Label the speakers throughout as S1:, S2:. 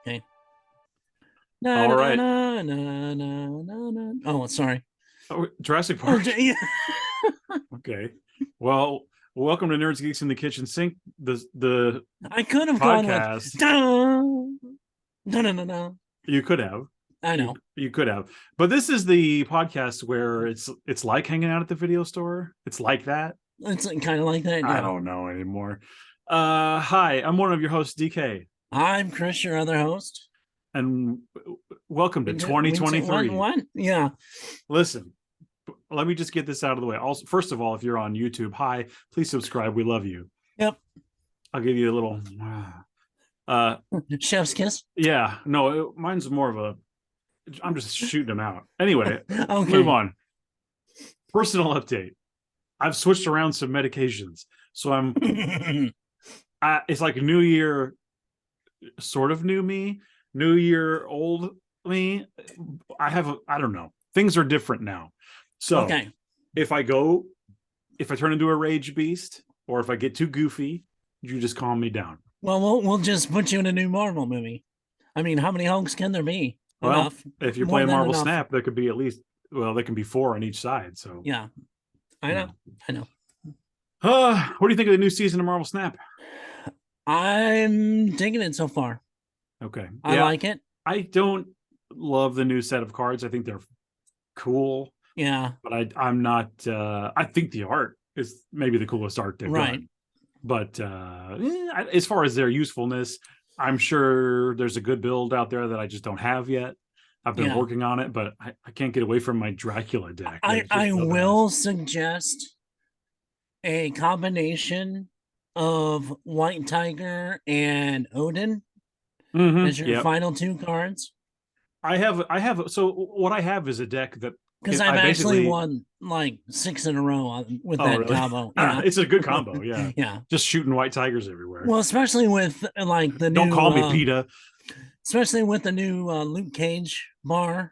S1: Okay. Na,
S2: All
S1: na,
S2: right.
S1: na, na, na, na, na. Oh, sorry.
S2: Oh, Jurassic
S1: Oh,
S2: Park.
S1: yeah.
S2: Okay. Well, welcome to Nerds Geeks in the Kitchen Sink, the
S1: I could have gone with
S2: podcast.
S1: no, no, no, no, no.
S2: You could have.
S1: I
S2: You
S1: know.
S2: you could have. But this is the podcast where it's like hanging out at the video store. It's like that.
S1: It's kind of like that.
S2: I
S1: Yeah.
S2: don't know anymore. Hi, I'm one of your hosts, DK,
S1: I'm Chris, your other host.
S2: and welcome to
S1: We did what?
S2: 2023.
S1: What? Yeah.
S2: Listen, let me just get this out of the way. Also, first of all, if you're on YouTube, hi, please subscribe. We love you.
S1: Yep.
S2: I'll give you a little
S1: Chef's kiss.
S2: yeah, no, mine's more of a I'm just shooting them out. Anyway,
S1: Okay.
S2: move on. Personal update. I've switched around some medications. So it's like New Year, sort of new me, New Year, old me. I don't know. Things are different now. So
S1: Okay.
S2: if I turn into a rage beast or if I get too goofy, you just calm me down.
S1: Well, we'll just put you in a new Marvel movie. I mean, how many Hulks can there be?
S2: Well,
S1: Enough.
S2: if you're
S1: More
S2: playing
S1: than
S2: Marvel
S1: enough.
S2: Snap, there could be at least, there can be 4 on each side. So
S1: Yeah. I know. I know.
S2: What do you think of the new season of Marvel Snap?
S1: I'm digging it so far.
S2: Okay.
S1: I like it.
S2: I don't love the new set of cards. I think they're cool.
S1: Yeah.
S2: But I'm not I think the art is maybe the coolest art they've done. But as far as their usefulness, I'm sure there's a good build out there that I just don't have yet. I've been working on it, but I can't get away from my Dracula deck.
S1: I will suggest a combination of White Tiger and Odin as your final 2 cards.
S2: I have so what I have is a deck that
S1: because I've actually won like 6 in a row with that combo. Yeah,
S2: it's a good combo. Yeah,
S1: yeah,
S2: just shooting white tigers everywhere.
S1: Well, especially with like the
S2: don't
S1: new,
S2: call me PETA.
S1: Especially with the new Luke Cage bar.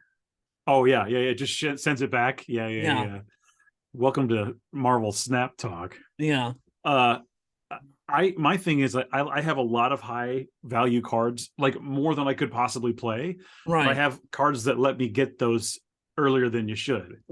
S2: Oh yeah. It just sends it back. Yeah. Welcome to Marvel Snap Talk.
S1: Yeah.
S2: My thing is I have a lot of high value cards, like more than I could possibly play.
S1: Right.
S2: I have cards that let me get those earlier than you should.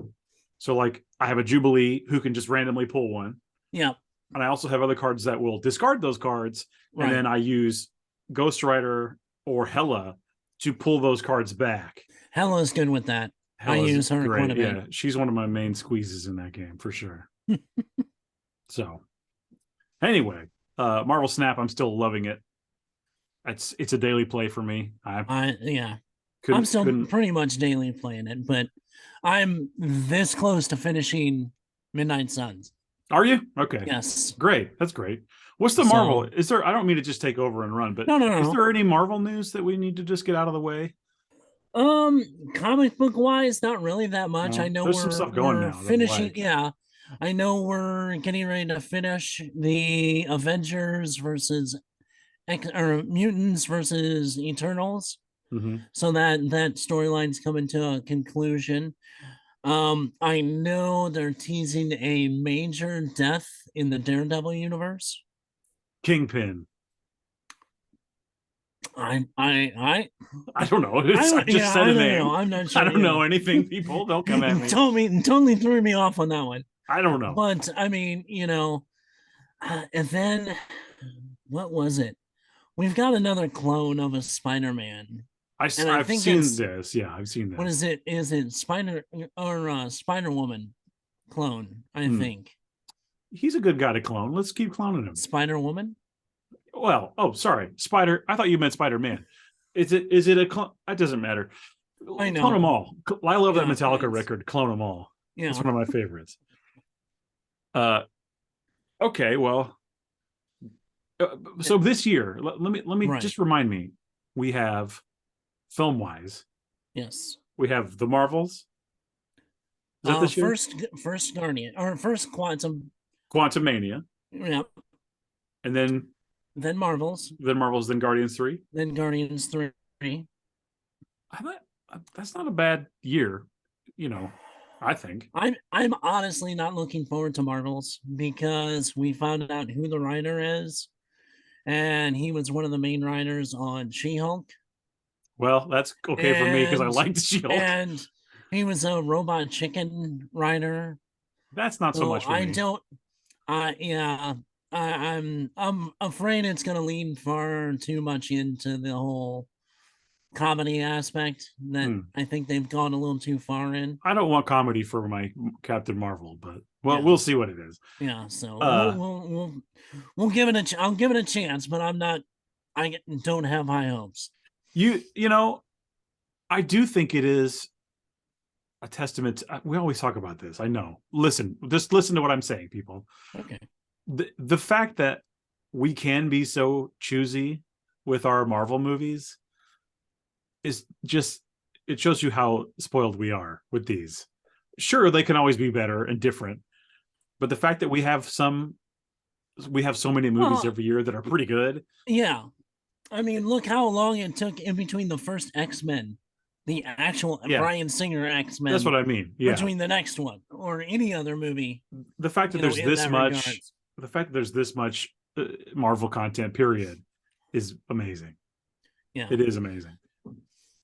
S2: So like I have a Jubilee who can just randomly pull one.
S1: Yeah.
S2: And I also have other cards that will discard those cards. Right. And then I use Ghost Rider or Hela to pull those cards back.
S1: Hela's good with that. Hela's I use her
S2: great.
S1: Quite a bit.
S2: Yeah, she's one of my main squeezes in that game for sure. So anyway, Marvel Snap, I'm still loving it. It's a daily play for me. I'm still
S1: pretty much daily playing it, but I'm this close to finishing Midnight Suns.
S2: Are you? Okay.
S1: Yes.
S2: Great. That's great. What's the Marvel? Is there? I don't mean to just take over and run, but
S1: no.
S2: Is there any Marvel news that we need to just get out of the way?
S1: Comic book wise, not really that much. I know
S2: there's some stuff going now.
S1: Finishing, yeah. I know we're getting ready to finish the Avengers versus Mutants versus Eternals.
S2: Mm-hmm.
S1: So that storyline's coming to a conclusion. I know they're teasing a major death in the Daredevil universe.
S2: Kingpin.
S1: I
S2: don't know. I just said a name.
S1: I'm not sure.
S2: I don't know anything. People don't come at me.
S1: Totally threw me off on that one.
S2: I don't know.
S1: But I mean, and then what was it? We've got another clone of a Spider-Man.
S2: I've seen this. Yeah, I've seen this.
S1: What is it? Is it Spider or Spider-Woman clone? I think.
S2: He's a good guy to clone. Let's keep cloning him.
S1: Spider-Woman?
S2: Well, sorry. Spider. I thought you meant Spider-Man. Is it a clone? It doesn't matter.
S1: I know.
S2: Clone them all. I love that Metallica record. Clone them all.
S1: Yeah.
S2: It's one of my favorites. Okay, well, so this year, let me just remind me. We have film wise.
S1: Yes.
S2: We have the Marvels.
S1: Is that this year? First Guardian or first
S2: Quantumania.
S1: Yep.
S2: And then
S1: Marvels.
S2: Then Guardians 3.
S1: Then Guardians 3.
S2: That's not a bad year, I think.
S1: I'm honestly not looking forward to Marvels because we found out who the writer is, and he was one of the main writers on She-Hulk.
S2: Well, that's okay for me because I
S1: and
S2: like the Shield.
S1: and he was a robot chicken writer.
S2: That's not so
S1: So
S2: much for
S1: I
S2: me.
S1: don't. Yeah, I'm afraid it's gonna lean far too much into the whole comedy aspect that
S2: Hmm.
S1: I think they've gone a little too far in.
S2: I don't want comedy for my Captain Marvel, but well,
S1: Yeah,
S2: we'll see what it is.
S1: yeah. So
S2: Uh,
S1: we'll give it a. I'll give it a chance, but I'm not. I don't have high hopes.
S2: you know, I do think it is a testament to, we always talk about this. I know. Listen, just listen to what I'm saying, people.
S1: Okay.
S2: The fact that we can be so choosy with our Marvel movies is just, it shows you how spoiled we are with these. Sure, they can always be better and different, but the fact that we have so many movies
S1: Well,
S2: every year that are pretty good.
S1: yeah. I mean, look how long it took in between the first X Men, the actual
S2: Yeah,
S1: Bryan Singer X
S2: that's
S1: Men,
S2: what I mean. Yeah,
S1: between the next one or any other movie,
S2: the fact that there's
S1: in
S2: this
S1: that
S2: much,
S1: regards.
S2: the fact that there's this much Marvel content, period, is amazing.
S1: Yeah.
S2: It is amazing.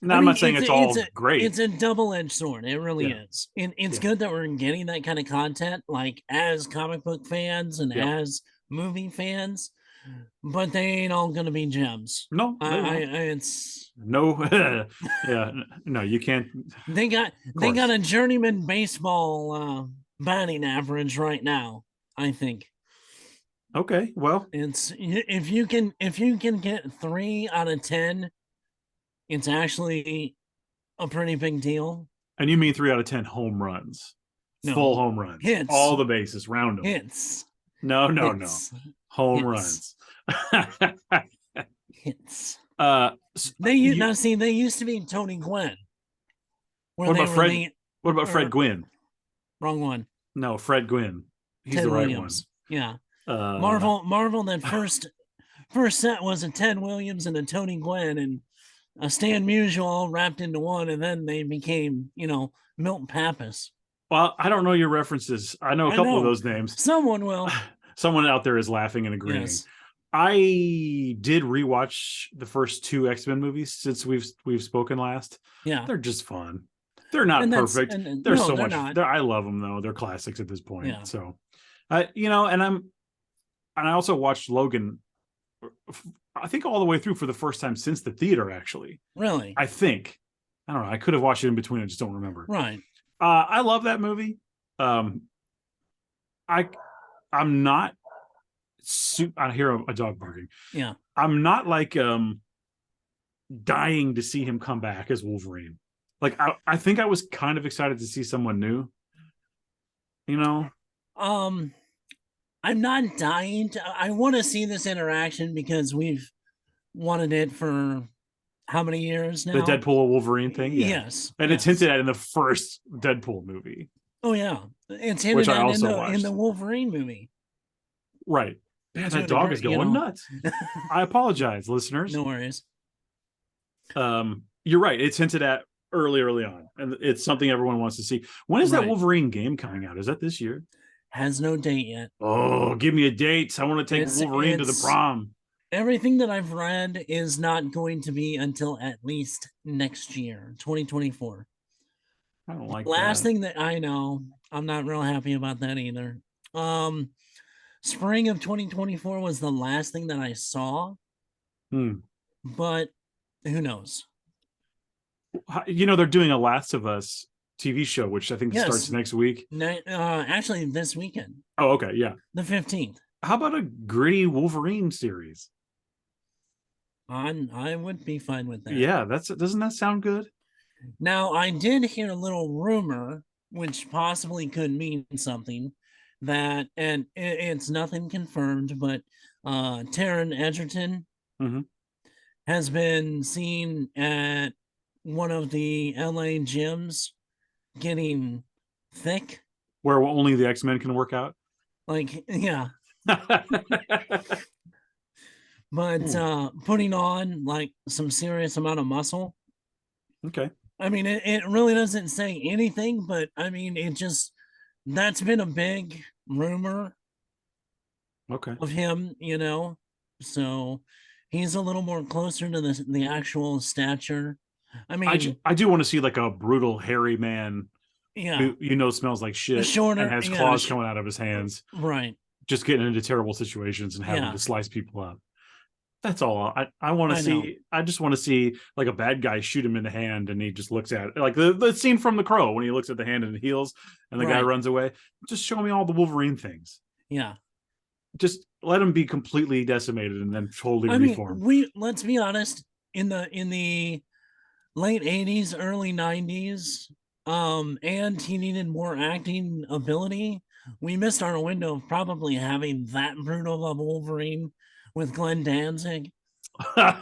S2: Now,
S1: I
S2: I'm
S1: mean,
S2: not saying it's all great.
S1: it's a double-edged sword. It really
S2: Yeah,
S1: is. It's
S2: yeah,
S1: good that we're getting that kind of content, like as comic book fans and
S2: yep.
S1: as movie fans, but they ain't all gonna be gems.
S2: No, they won't.
S1: It's
S2: No, yeah, no, you can't. Of
S1: they got
S2: course.
S1: a journeyman baseball batting average right now. I think
S2: Okay, well,
S1: it's if you can get 3 out of 10, it's actually a pretty big deal.
S2: and you mean 3 out of 10 home runs, full
S1: No,
S2: home runs,
S1: hits,
S2: all the bases, round them.
S1: hits,
S2: No, no, no,
S1: hits,
S2: home
S1: hits,
S2: runs.
S1: hits.
S2: uh, you,
S1: Now see they used to be Tony Gwynn, where
S2: what
S1: they
S2: about
S1: were
S2: Fred?
S1: the
S2: What about Fred Gwynn?
S1: wrong one.
S2: No, Fred Gwynn. He's the
S1: Ted
S2: right one.
S1: Williams. Yeah,
S2: Uh,
S1: Marvel. That first set was a Ted Williams and a Tony Gwynn and a Stan Musial all wrapped into one, and then they became Milton Pappas.
S2: well, I don't know your references. I know a
S1: I
S2: couple of
S1: know
S2: those names.
S1: someone will.
S2: Someone out there is laughing and agreeing.
S1: Yes.
S2: I did rewatch the first two X-Men movies since we've spoken last.
S1: Yeah.
S2: They're just fun. They're not perfect.
S1: And
S2: They're
S1: no,
S2: so
S1: they're
S2: much.
S1: not.
S2: I love them though. They're classics at this point.
S1: Yeah.
S2: So, and I also watched Logan. I think all the way through for the first time since the theater. Actually,
S1: Really.
S2: I think. I don't know. I could have watched it in between. I just don't remember.
S1: Right.
S2: I love that movie. I I'm not. I hear a dog barking.
S1: Yeah.
S2: I'm not like dying to see him come back as Wolverine. Like I think I was kind of excited to see someone new. You know,
S1: Um, I'm not dying to. I want to see this interaction because we've wanted it for how many years
S2: the
S1: now?
S2: Deadpool Wolverine thing, yeah,
S1: Yes.
S2: and it's
S1: Yes.
S2: hinted at in the first Deadpool movie,
S1: Oh yeah. It's
S2: which
S1: hinted
S2: I
S1: at
S2: also
S1: in
S2: watched.
S1: the Wolverine movie.
S2: Right,
S1: Yeah,
S2: that
S1: dude,
S2: dog is going nuts. I apologize, listeners.
S1: No worries.
S2: You're right. It's hinted at early on, and it's something everyone wants to see. When is that
S1: Right.
S2: Wolverine game coming out? Is that this year?
S1: Has no date yet.
S2: Oh, give me a date. I want to take Wolverine to the
S1: It's
S2: prom.
S1: everything that I've read is not going to be until at least next year, 2024.
S2: I don't like
S1: Last
S2: that.
S1: thing that I know, I'm not real happy about that either. Um, Spring of 2024 was the last thing that I saw,
S2: Hmm.
S1: but who knows?
S2: They're doing a Last of Us TV show, which I think starts
S1: Yes,
S2: next week.
S1: actually this weekend,
S2: Oh, okay, yeah.
S1: the 15th.
S2: How about a gritty Wolverine series?
S1: I would be fine with that.
S2: Yeah, doesn't that sound good?
S1: Now, I did hear a little rumor, which possibly could mean something, that, and it's nothing confirmed, but Taron Egerton
S2: Mm-hmm.
S1: has been seen at one of the LA gyms getting thick.
S2: Where only the X-Men can work out.
S1: Like, yeah. But putting on like some serious amount of muscle.
S2: Okay.
S1: I mean, it really doesn't say anything, but I mean, that's been a big rumor
S2: Okay.
S1: of him, So he's a little more closer to the actual stature I mean,
S2: I do want to see like a brutal hairy man
S1: yeah,
S2: who smells like
S1: a
S2: shit and
S1: shorter,
S2: has
S1: yeah,
S2: claws coming out of his hands,
S1: right,
S2: just getting into terrible situations and having
S1: yeah,
S2: to slice people up. That's all. I want to
S1: I know,
S2: see. I just want to see like a bad guy shoot him in the hand, and he just looks at it, like the scene from The Crow when he looks at the hand and it heals, and the guy
S1: right,
S2: runs away. Just show me all the Wolverine things.
S1: yeah.
S2: Just let him be completely decimated and then totally
S1: I mean,
S2: reformed.
S1: let's be honest, in the late 80s, early 90s, and he needed more acting ability. We missed our window of probably having that brutal of a Wolverine with Glenn Danzig.
S2: Yeah,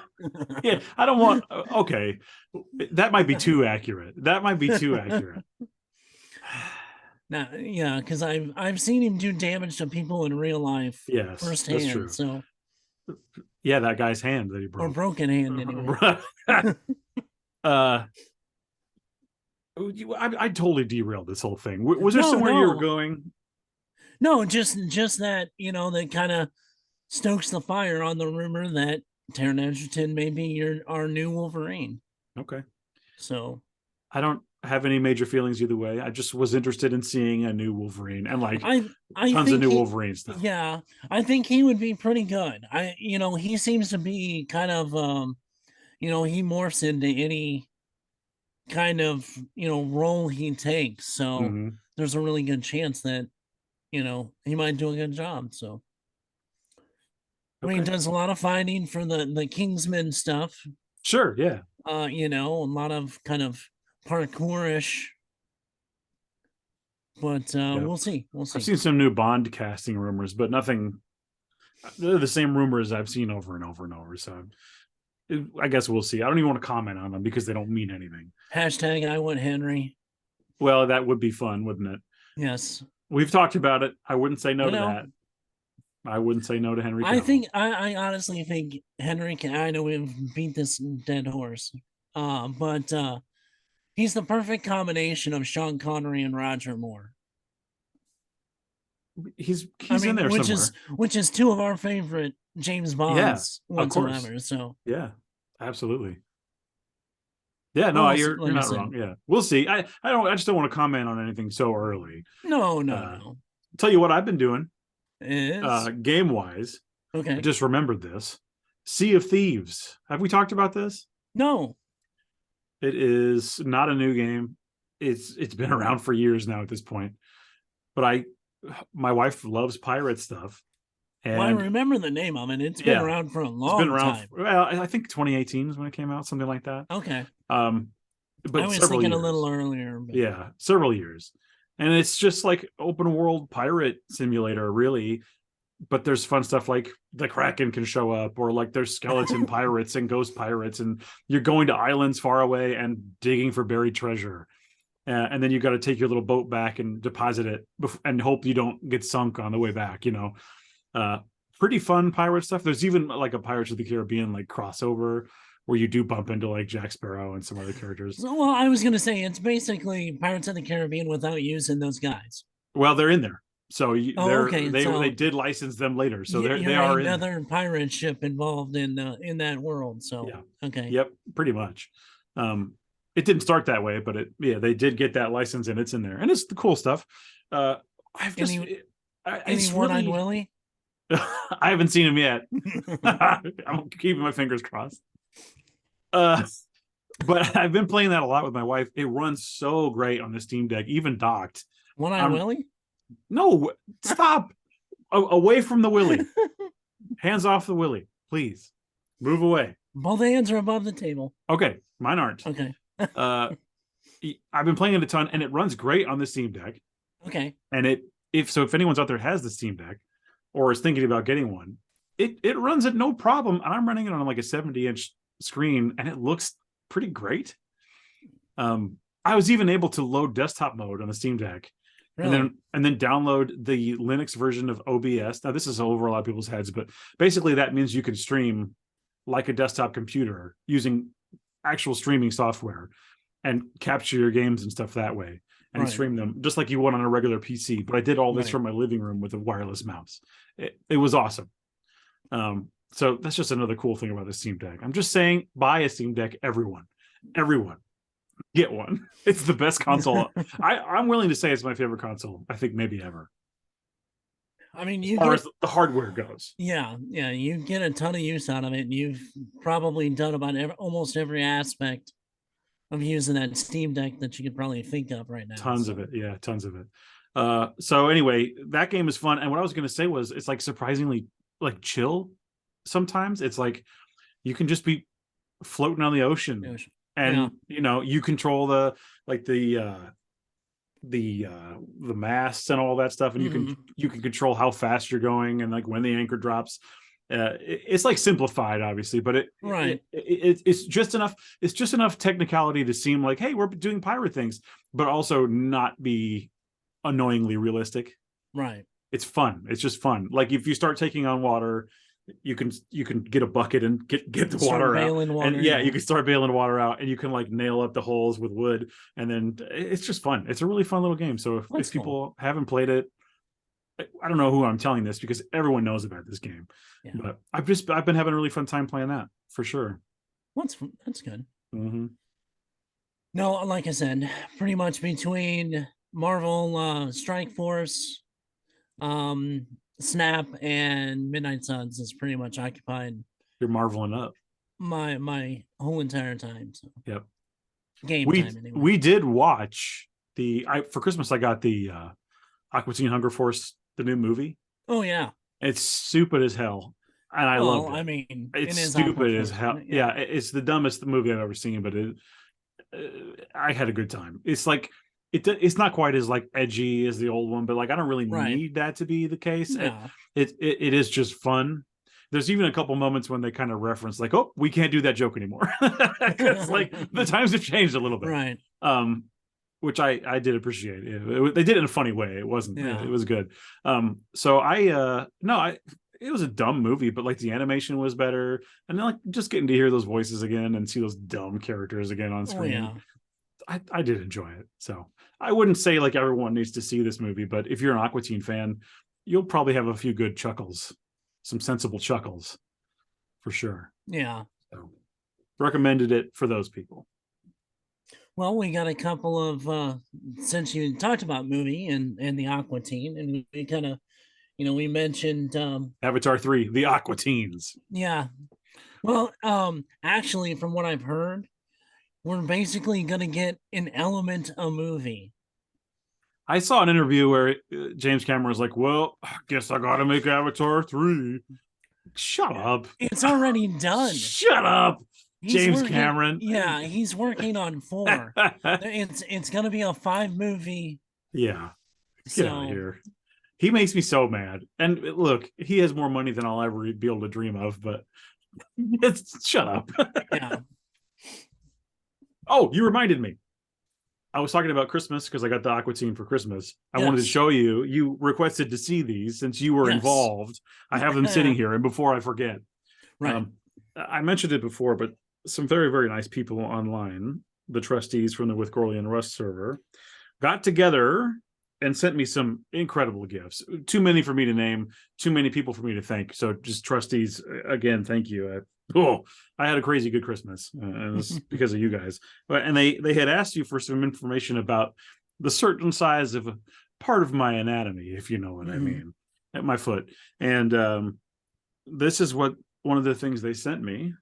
S2: I don't want. Okay, that might be too accurate. That might be too accurate.
S1: Now, yeah, because I've seen him do damage to people in real life
S2: Yes, that's
S1: firsthand.
S2: true.
S1: So,
S2: Yeah, that guy's hand that he
S1: or
S2: broke.
S1: broken hand anyway.
S2: uh I totally derailed this whole thing. Was there
S1: No,
S2: somewhere you were
S1: no,
S2: going?
S1: no. Just that, that kind of stokes the fire on the rumor that Taron Egerton may be our new Wolverine.
S2: Okay.
S1: So
S2: I don't have any major feelings either way. I just was interested in seeing a new Wolverine and like
S1: I
S2: tons of
S1: think
S2: new Wolverine stuff.
S1: yeah, I think he would be pretty good. He seems to be kind of he morphs into any kind of role he takes. So
S2: Mm-hmm.
S1: there's a really good chance that he might do a good job. So I mean, he
S2: Okay.
S1: does a lot of fighting for the Kingsman stuff.
S2: Sure. Yeah.
S1: A lot of kind of parkourish, but
S2: Yeah.
S1: we'll see. We'll
S2: I've
S1: see.
S2: seen some new Bond casting rumors, but nothing. They're the same rumors I've seen over and over and over. So I guess we'll see. I don't even want to comment on them because they don't mean anything.
S1: Hashtag I want Henry.
S2: Well, that would be fun, wouldn't it?
S1: Yes,
S2: We've talked about it. I wouldn't say no
S1: I
S2: to
S1: know.
S2: that. I wouldn't say no to Henry
S1: I
S2: Cavill.
S1: think I honestly think Henry can. I know we've beat this dead horse, but he's the perfect combination of Sean Connery and Roger Moore. I
S2: He's in
S1: mean,
S2: there somewhere.
S1: which is two of our favorite James
S2: Yeah,
S1: Bonds
S2: of course.
S1: whatsoever. So
S2: Yeah, absolutely. Yeah,
S1: but
S2: no,
S1: we'll see,
S2: you're
S1: like I
S2: not
S1: said,
S2: wrong. Yeah, we'll see. I just don't want to comment on anything so early.
S1: no, no,
S2: Uh,
S1: no.
S2: tell you what I've been doing,
S1: Is
S2: game wise. I
S1: okay.
S2: just remembered this. Sea of Thieves. Have we talked about this?
S1: No,
S2: It is not a new game. It's been around for years now at this point. But my wife loves pirate stuff,
S1: well, I
S2: and
S1: remember the name of it. It's been
S2: yeah,
S1: around for a
S2: it's been
S1: long
S2: around.
S1: time.
S2: Well, I think 2018 is when it came out, something like that.
S1: Okay,
S2: Um,
S1: I
S2: but
S1: was
S2: several
S1: thinking a little
S2: years.
S1: earlier, but
S2: Yeah, several years. And it's just like open world pirate simulator, really. But there's fun stuff like the Kraken can show up, or like there's skeleton pirates and ghost pirates, and you're going to islands far away and digging for buried treasure. And then you got to take your little boat back and deposit it and hope you don't get sunk on the way back, Uh, pretty fun pirate stuff. There's even like a Pirates of the Caribbean like crossover where you do bump into like Jack Sparrow and some other characters.
S1: so well, I was gonna say it's basically Pirates of the Caribbean without using those guys.
S2: Well, they're in there, so
S1: Oh, okay.
S2: they
S1: So
S2: did license them later, so they
S1: you're
S2: are in there.
S1: another pirate ship involved in that world. So
S2: Yeah,
S1: okay.
S2: yep, pretty much. Um, it didn't start that way, but they did get that license and it's in there, and it's the cool stuff. I've just
S1: Any any
S2: it's
S1: one-eyed
S2: really
S1: Willie?
S2: I haven't seen him yet. I'm keeping my fingers crossed. Uh, but I've been playing that a lot with my wife. It runs so great on the Steam Deck, even docked.
S1: One-eyed
S2: I'm
S1: Willie?
S2: no stop away from the Willy. Hands off the Willy, please. Move away.
S1: Both hands are above the table.
S2: Okay, mine aren't.
S1: Okay.
S2: Uh, I've been playing it a ton, and it runs great on the Steam Deck.
S1: Okay.
S2: And if anyone's out there has the Steam Deck or is thinking about getting one, it runs it no problem. And I'm running it on like a 70-inch screen, and it looks pretty great. I was even able to load desktop mode on the Steam Deck,
S1: Really?
S2: and then download the Linux version of OBS. Now this is over a lot of people's heads, but basically that means you can stream like a desktop computer using actual streaming software and capture your games and stuff that way and
S1: Right.
S2: stream them just like you would on a regular PC. But I did all this
S1: Right.
S2: from my living room with a wireless mouse. It was awesome. So that's just another cool thing about the Steam Deck. I'm just saying, buy a Steam Deck, everyone. Everyone get one. It's the best console. I'm willing to say it's my favorite console. I think maybe ever,
S1: I mean,
S2: as
S1: you
S2: far
S1: get,
S2: as the hardware goes.
S1: yeah, yeah, you get a ton of use out of it. And you've probably done about almost every aspect of using that Steam Deck that you could probably think of right now.
S2: Tons of
S1: So,
S2: it. Yeah, tons of it. So anyway, that game is fun. And what I was going to say was it's like surprisingly like chill sometimes. It's like you can just be floating on the ocean
S1: yeah.
S2: and you control the like the masts and all that stuff, and
S1: Hmm.
S2: you can control how fast you're going and like when the anchor drops. It's like simplified obviously, but
S1: Right,
S2: it's just enough, it's just enough technicality to seem like, hey, we're doing pirate things, but also not be annoyingly realistic.
S1: right.
S2: It's fun, it's just fun. Like if you start taking on water, you can get a bucket and get the
S1: Start
S2: water out,
S1: bailing
S2: and
S1: water.
S2: yeah,
S1: Yeah,
S2: you can start bailing water out, and you can like nail up the holes with wood, and then it's just fun. It's a really fun little game. So
S1: that's
S2: if
S1: cool.
S2: people haven't played it, I don't know who I'm telling this because everyone knows about this game,
S1: Yeah,
S2: but I've been having a really fun time playing that for sure.
S1: that's good.
S2: Mm-hmm.
S1: No, like I said, pretty much between Marvel Strike Force, um, Snap, and Midnight Suns is pretty much occupied
S2: You're marveling up.
S1: my whole entire time. So
S2: Yep.
S1: game
S2: We
S1: time anyway.
S2: we did watch for Christmas. I got the Aqua Teen Hunger Force, the new movie.
S1: Oh yeah.
S2: It's stupid as hell, and I
S1: Well,
S2: loved
S1: I
S2: it.
S1: mean,
S2: It's
S1: it is Aqua
S2: stupid as
S1: Force.
S2: hell.
S1: Yeah.
S2: Yeah, it's the dumbest movie I've ever seen, but I had a good time. It's like it's not quite as like edgy as the old one, but like I don't really
S1: Right.
S2: need that to be the case.
S1: No.
S2: It is just fun. There's even a couple moments when they kind of reference like, oh, we can't do that joke anymore because like the times have changed a little bit.
S1: Right.
S2: Um, which I did appreciate. They did it in a funny way. It wasn't.
S1: Yeah.
S2: It was good. So no, it was a dumb movie, but like the animation was better, and then like just getting to hear those voices again and see those dumb characters again on
S1: Oh
S2: screen.
S1: yeah.
S2: I did enjoy it. So I wouldn't say like everyone needs to see this movie, but if you're an Aqua Teen fan, you'll probably have a few good chuckles, some sensible chuckles for sure.
S1: Yeah.
S2: So recommended it for those people.
S1: Well, we got a couple of since you talked about movie and the Aqua Teen, and we kind of we mentioned
S2: Avatar 3, The Aqua Teens.
S1: yeah. Well, actually, from what I've heard, we're basically gonna get an element a movie.
S2: I saw an interview where James Cameron was like, well, I guess I got to make Avatar 3. Shut up.
S1: It's already done.
S2: Shut up,
S1: He's
S2: James
S1: working.
S2: Cameron.
S1: Yeah, he's working on 4. It's gonna be a 5 movie.
S2: Yeah, get out of
S1: So
S2: here. He makes me so mad. And look, he has more money than I'll ever be able to dream of, but shut up.
S1: yeah.
S2: Oh, you reminded me. I was talking about Christmas because I got the Aqua Teen for Christmas. I wanted to
S1: Yes.
S2: show you. You requested to see these since you were
S1: Yes.
S2: involved. I have them sitting here, and before I forget,
S1: Right.
S2: I mentioned it before, but some very, very nice people online, the trustees from the With Gorley and Rust server, got together and sent me some incredible gifts. Too many for me to name, too many people for me to thank. So just trustees, again, thank you. I had a crazy good Christmas, and it's because of you guys. And they had asked you for some information about the certain size of a part of my anatomy, if you know what I mean, at my foot. And this is what one of the things they sent me.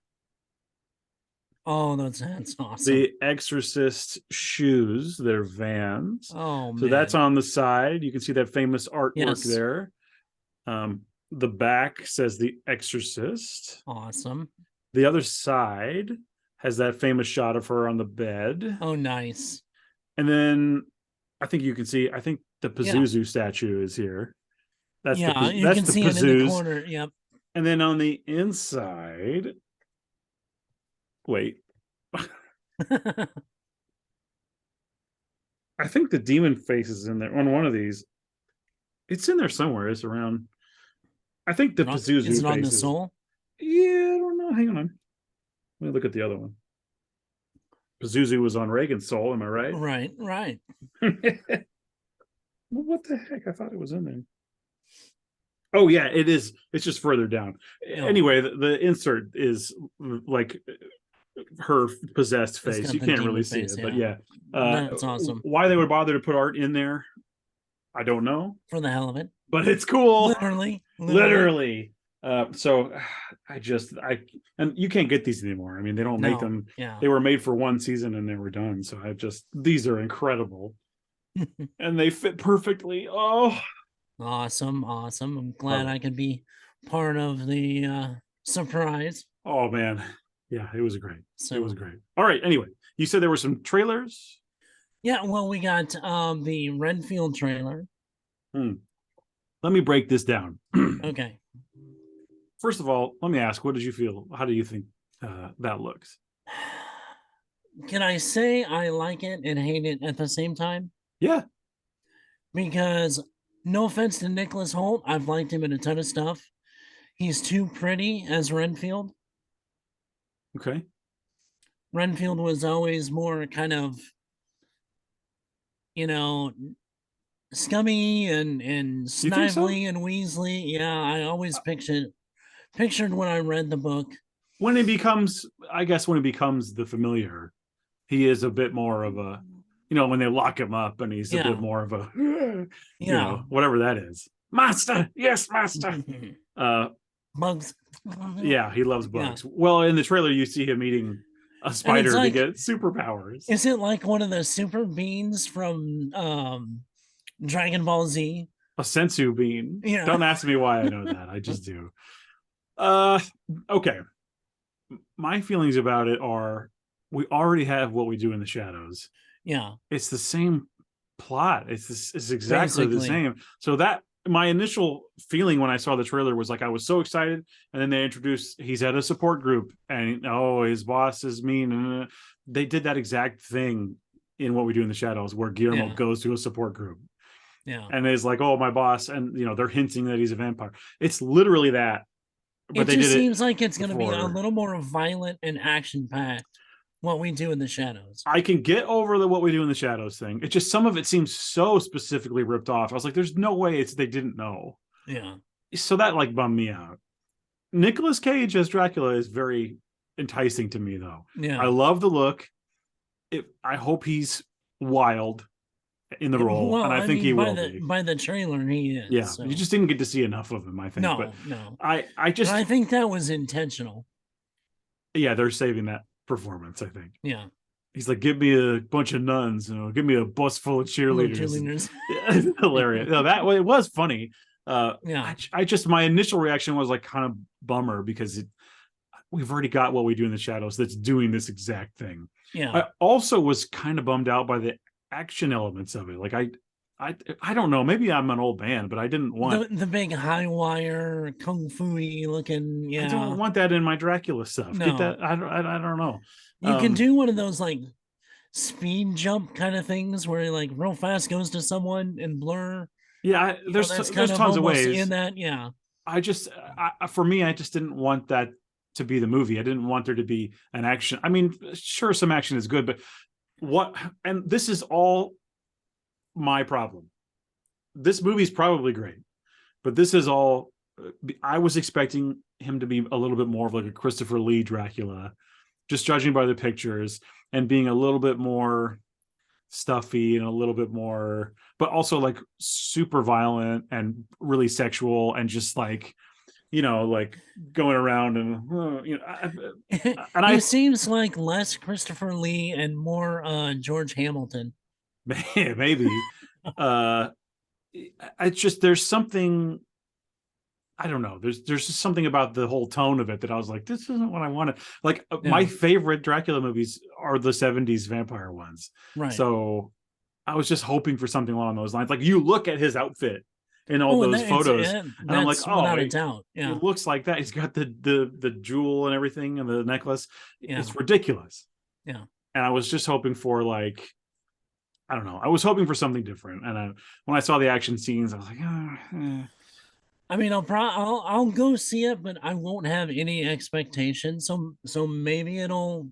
S1: Oh, that's awesome.
S2: The Exorcist shoes, they're Vans.
S1: Oh
S2: So
S1: man.
S2: that's on the side. You can see that famous artwork
S1: Yes.
S2: there. The back says The Exorcist.
S1: Awesome.
S2: The other side has that famous shot of her on the bed.
S1: Oh, nice.
S2: And then I think you can see, I think the Pazuzu statue is here. That's
S1: you
S2: that's
S1: can
S2: the
S1: see it in the
S2: Pazoos.
S1: corner. Yep.
S2: And then on the inside, wait, I think the demon face is in there on one of these. It's in there somewhere. It's around. I think the Pazuzu
S1: is it on the
S2: face
S1: soul?
S2: Yeah, I don't know. Hang on. Let me look at the other one. Pazuzu was on Reagan's soul. Am I right?
S1: Right.
S2: Well, what the heck? I thought it was in there. Oh yeah, it is. It's just further down.
S1: Yeah.
S2: Anyway, the insert is like her possessed
S1: It's
S2: face.
S1: got
S2: You
S1: the
S2: can't really
S1: demon
S2: see
S1: face.
S2: it, but
S1: Yeah,
S2: yeah.
S1: that's awesome.
S2: Why they would bother to put art in there, I don't know,
S1: For the hell of it,
S2: but it's cool.
S1: literally.
S2: Literally. So I and you can't get these anymore. I mean, they don't make
S1: No,
S2: them.
S1: yeah.
S2: They were made for one season and they were done. So these are incredible and they fit perfectly. Oh,
S1: Awesome, awesome. I'm
S2: love
S1: glad
S2: it.
S1: I could be part of the surprise.
S2: Oh man. Yeah, it was great. It was
S1: So
S2: great. All right. Anyway, you said there were some trailers.
S1: yeah, well, we got the Renfield trailer.
S2: Hmm. Let me break this down.
S1: Okay.
S2: First of all, let me ask, what did you feel? How do you think that looks?
S1: Can I say I like it and hate it at the same time?
S2: Yeah.
S1: Because no offense to Nicholas Holt, I've liked him in a ton of stuff. He's too pretty as Renfield.
S2: Okay.
S1: Renfield was always more kind of, you know, scummy and
S2: You think so?
S1: snively and Weasley. Yeah, I always pictured when I read the book.
S2: When it becomes, I guess, when it becomes the familiar, he is a bit more of a, when they lock him up and he's a bit
S1: Yeah,
S2: more of a,
S1: yeah.
S2: whatever that is. Master, yes, master. Uh,
S1: Bugs.
S2: yeah, he loves
S1: Yeah.
S2: bugs. Well, in the trailer, you see him eating a
S1: And it's
S2: spider to
S1: like,
S2: get superpowers.
S1: is it like one of the super beans from Dragon Ball Z?
S2: A sensu bean.
S1: Yeah.
S2: Don't ask me why I know that. I just do. Uh, okay. My feelings about it are we already have what we do in the shadows.
S1: Yeah.
S2: It's the same plot. It's exactly the
S1: Basically.
S2: same. So that my initial feeling when I saw the trailer was like I was so excited, and then they introduced he's at a support group, and his boss is mean, and they did that exact thing in What We Do in the Shadows, where Guillermo
S1: Yeah.
S2: goes to a support group,
S1: Yeah.
S2: and is like, oh, my boss, and they're hinting that he's a vampire. It's literally that,
S1: It
S2: but they
S1: just
S2: did it
S1: seems like it's going to be a
S2: before.
S1: little more violent and action packed. What we do in the shadows.
S2: I can get over the What We Do in the Shadows thing. It's just some of it seems so specifically ripped off. I was like, there's no way they didn't know.
S1: Yeah.
S2: So that like bummed me out. Nicolas Cage as Dracula is very enticing to me, though. I
S1: Yeah.
S2: love the look. I hope he's wild in the role,
S1: Well,
S2: and I
S1: I
S2: think he
S1: mean,
S2: will be.
S1: by the trailer, he is.
S2: Yeah, you
S1: So
S2: just didn't get to see enough of him, I think. But
S1: no, no,
S2: I
S1: and
S2: just
S1: I think that was intentional.
S2: yeah, they're saving that performance. I think
S1: Yeah.
S2: he's like, give me a bunch of nuns, give me a bus full of
S1: Little
S2: cheerleaders.
S1: cheerleaders.
S2: Hilarious. No, that way it was funny.
S1: Yeah.
S2: I just my initial reaction was like kind of bummer because we've already got What We Do in the Shadows that's doing this exact thing.
S1: Yeah.
S2: I also was kind of bummed out by the action elements of it. Like I don't know. Maybe I'm an old man, but I didn't want.
S1: The big high wire kung fu looking.
S2: I don't
S1: Yeah.
S2: want that in my Dracula stuff. Get
S1: No.
S2: that? I don't know.
S1: You can do one of those like speed jump kind of things where he like real fast goes to someone and blur.
S2: Yeah,
S1: That's kind
S2: there's
S1: of
S2: tons of
S1: almost in
S2: ways.
S1: that. Yeah.
S2: For me, I just didn't want that to be the movie. I didn't want there to be an action. I mean, sure, some action is good, but what? And this is all my problem. This movie's probably great, but this is all. I was expecting him to be a little bit more of like a Christopher Lee Dracula, just judging by the pictures, and being a little bit more stuffy and a little bit more, but also like super violent and really sexual and just like like going around and and
S1: He
S2: I
S1: seems like less Christopher Lee and more George Hamilton.
S2: maybe uh it's just there's something. I don't know. There's just something about the whole tone of it that I was like, this isn't what I wanted. Like my
S1: Yeah.
S2: favorite Dracula movies are the 70s vampire ones.
S1: Right.
S2: So I was just hoping for something along those lines. Like you look at his outfit in all
S1: Oh, and
S2: those photos, and I'm like,
S1: that's
S2: oh,
S1: without a
S2: it
S1: doubt. Yeah.
S2: looks like that. He's got the jewel and everything and the necklace.
S1: Yeah.
S2: It's ridiculous.
S1: Yeah.
S2: And I was just hoping for like, I don't know. I was hoping for something different. And when I saw the action scenes, I was like,
S1: I mean, I'll go see it, but I won't have any expectations. So maybe it'll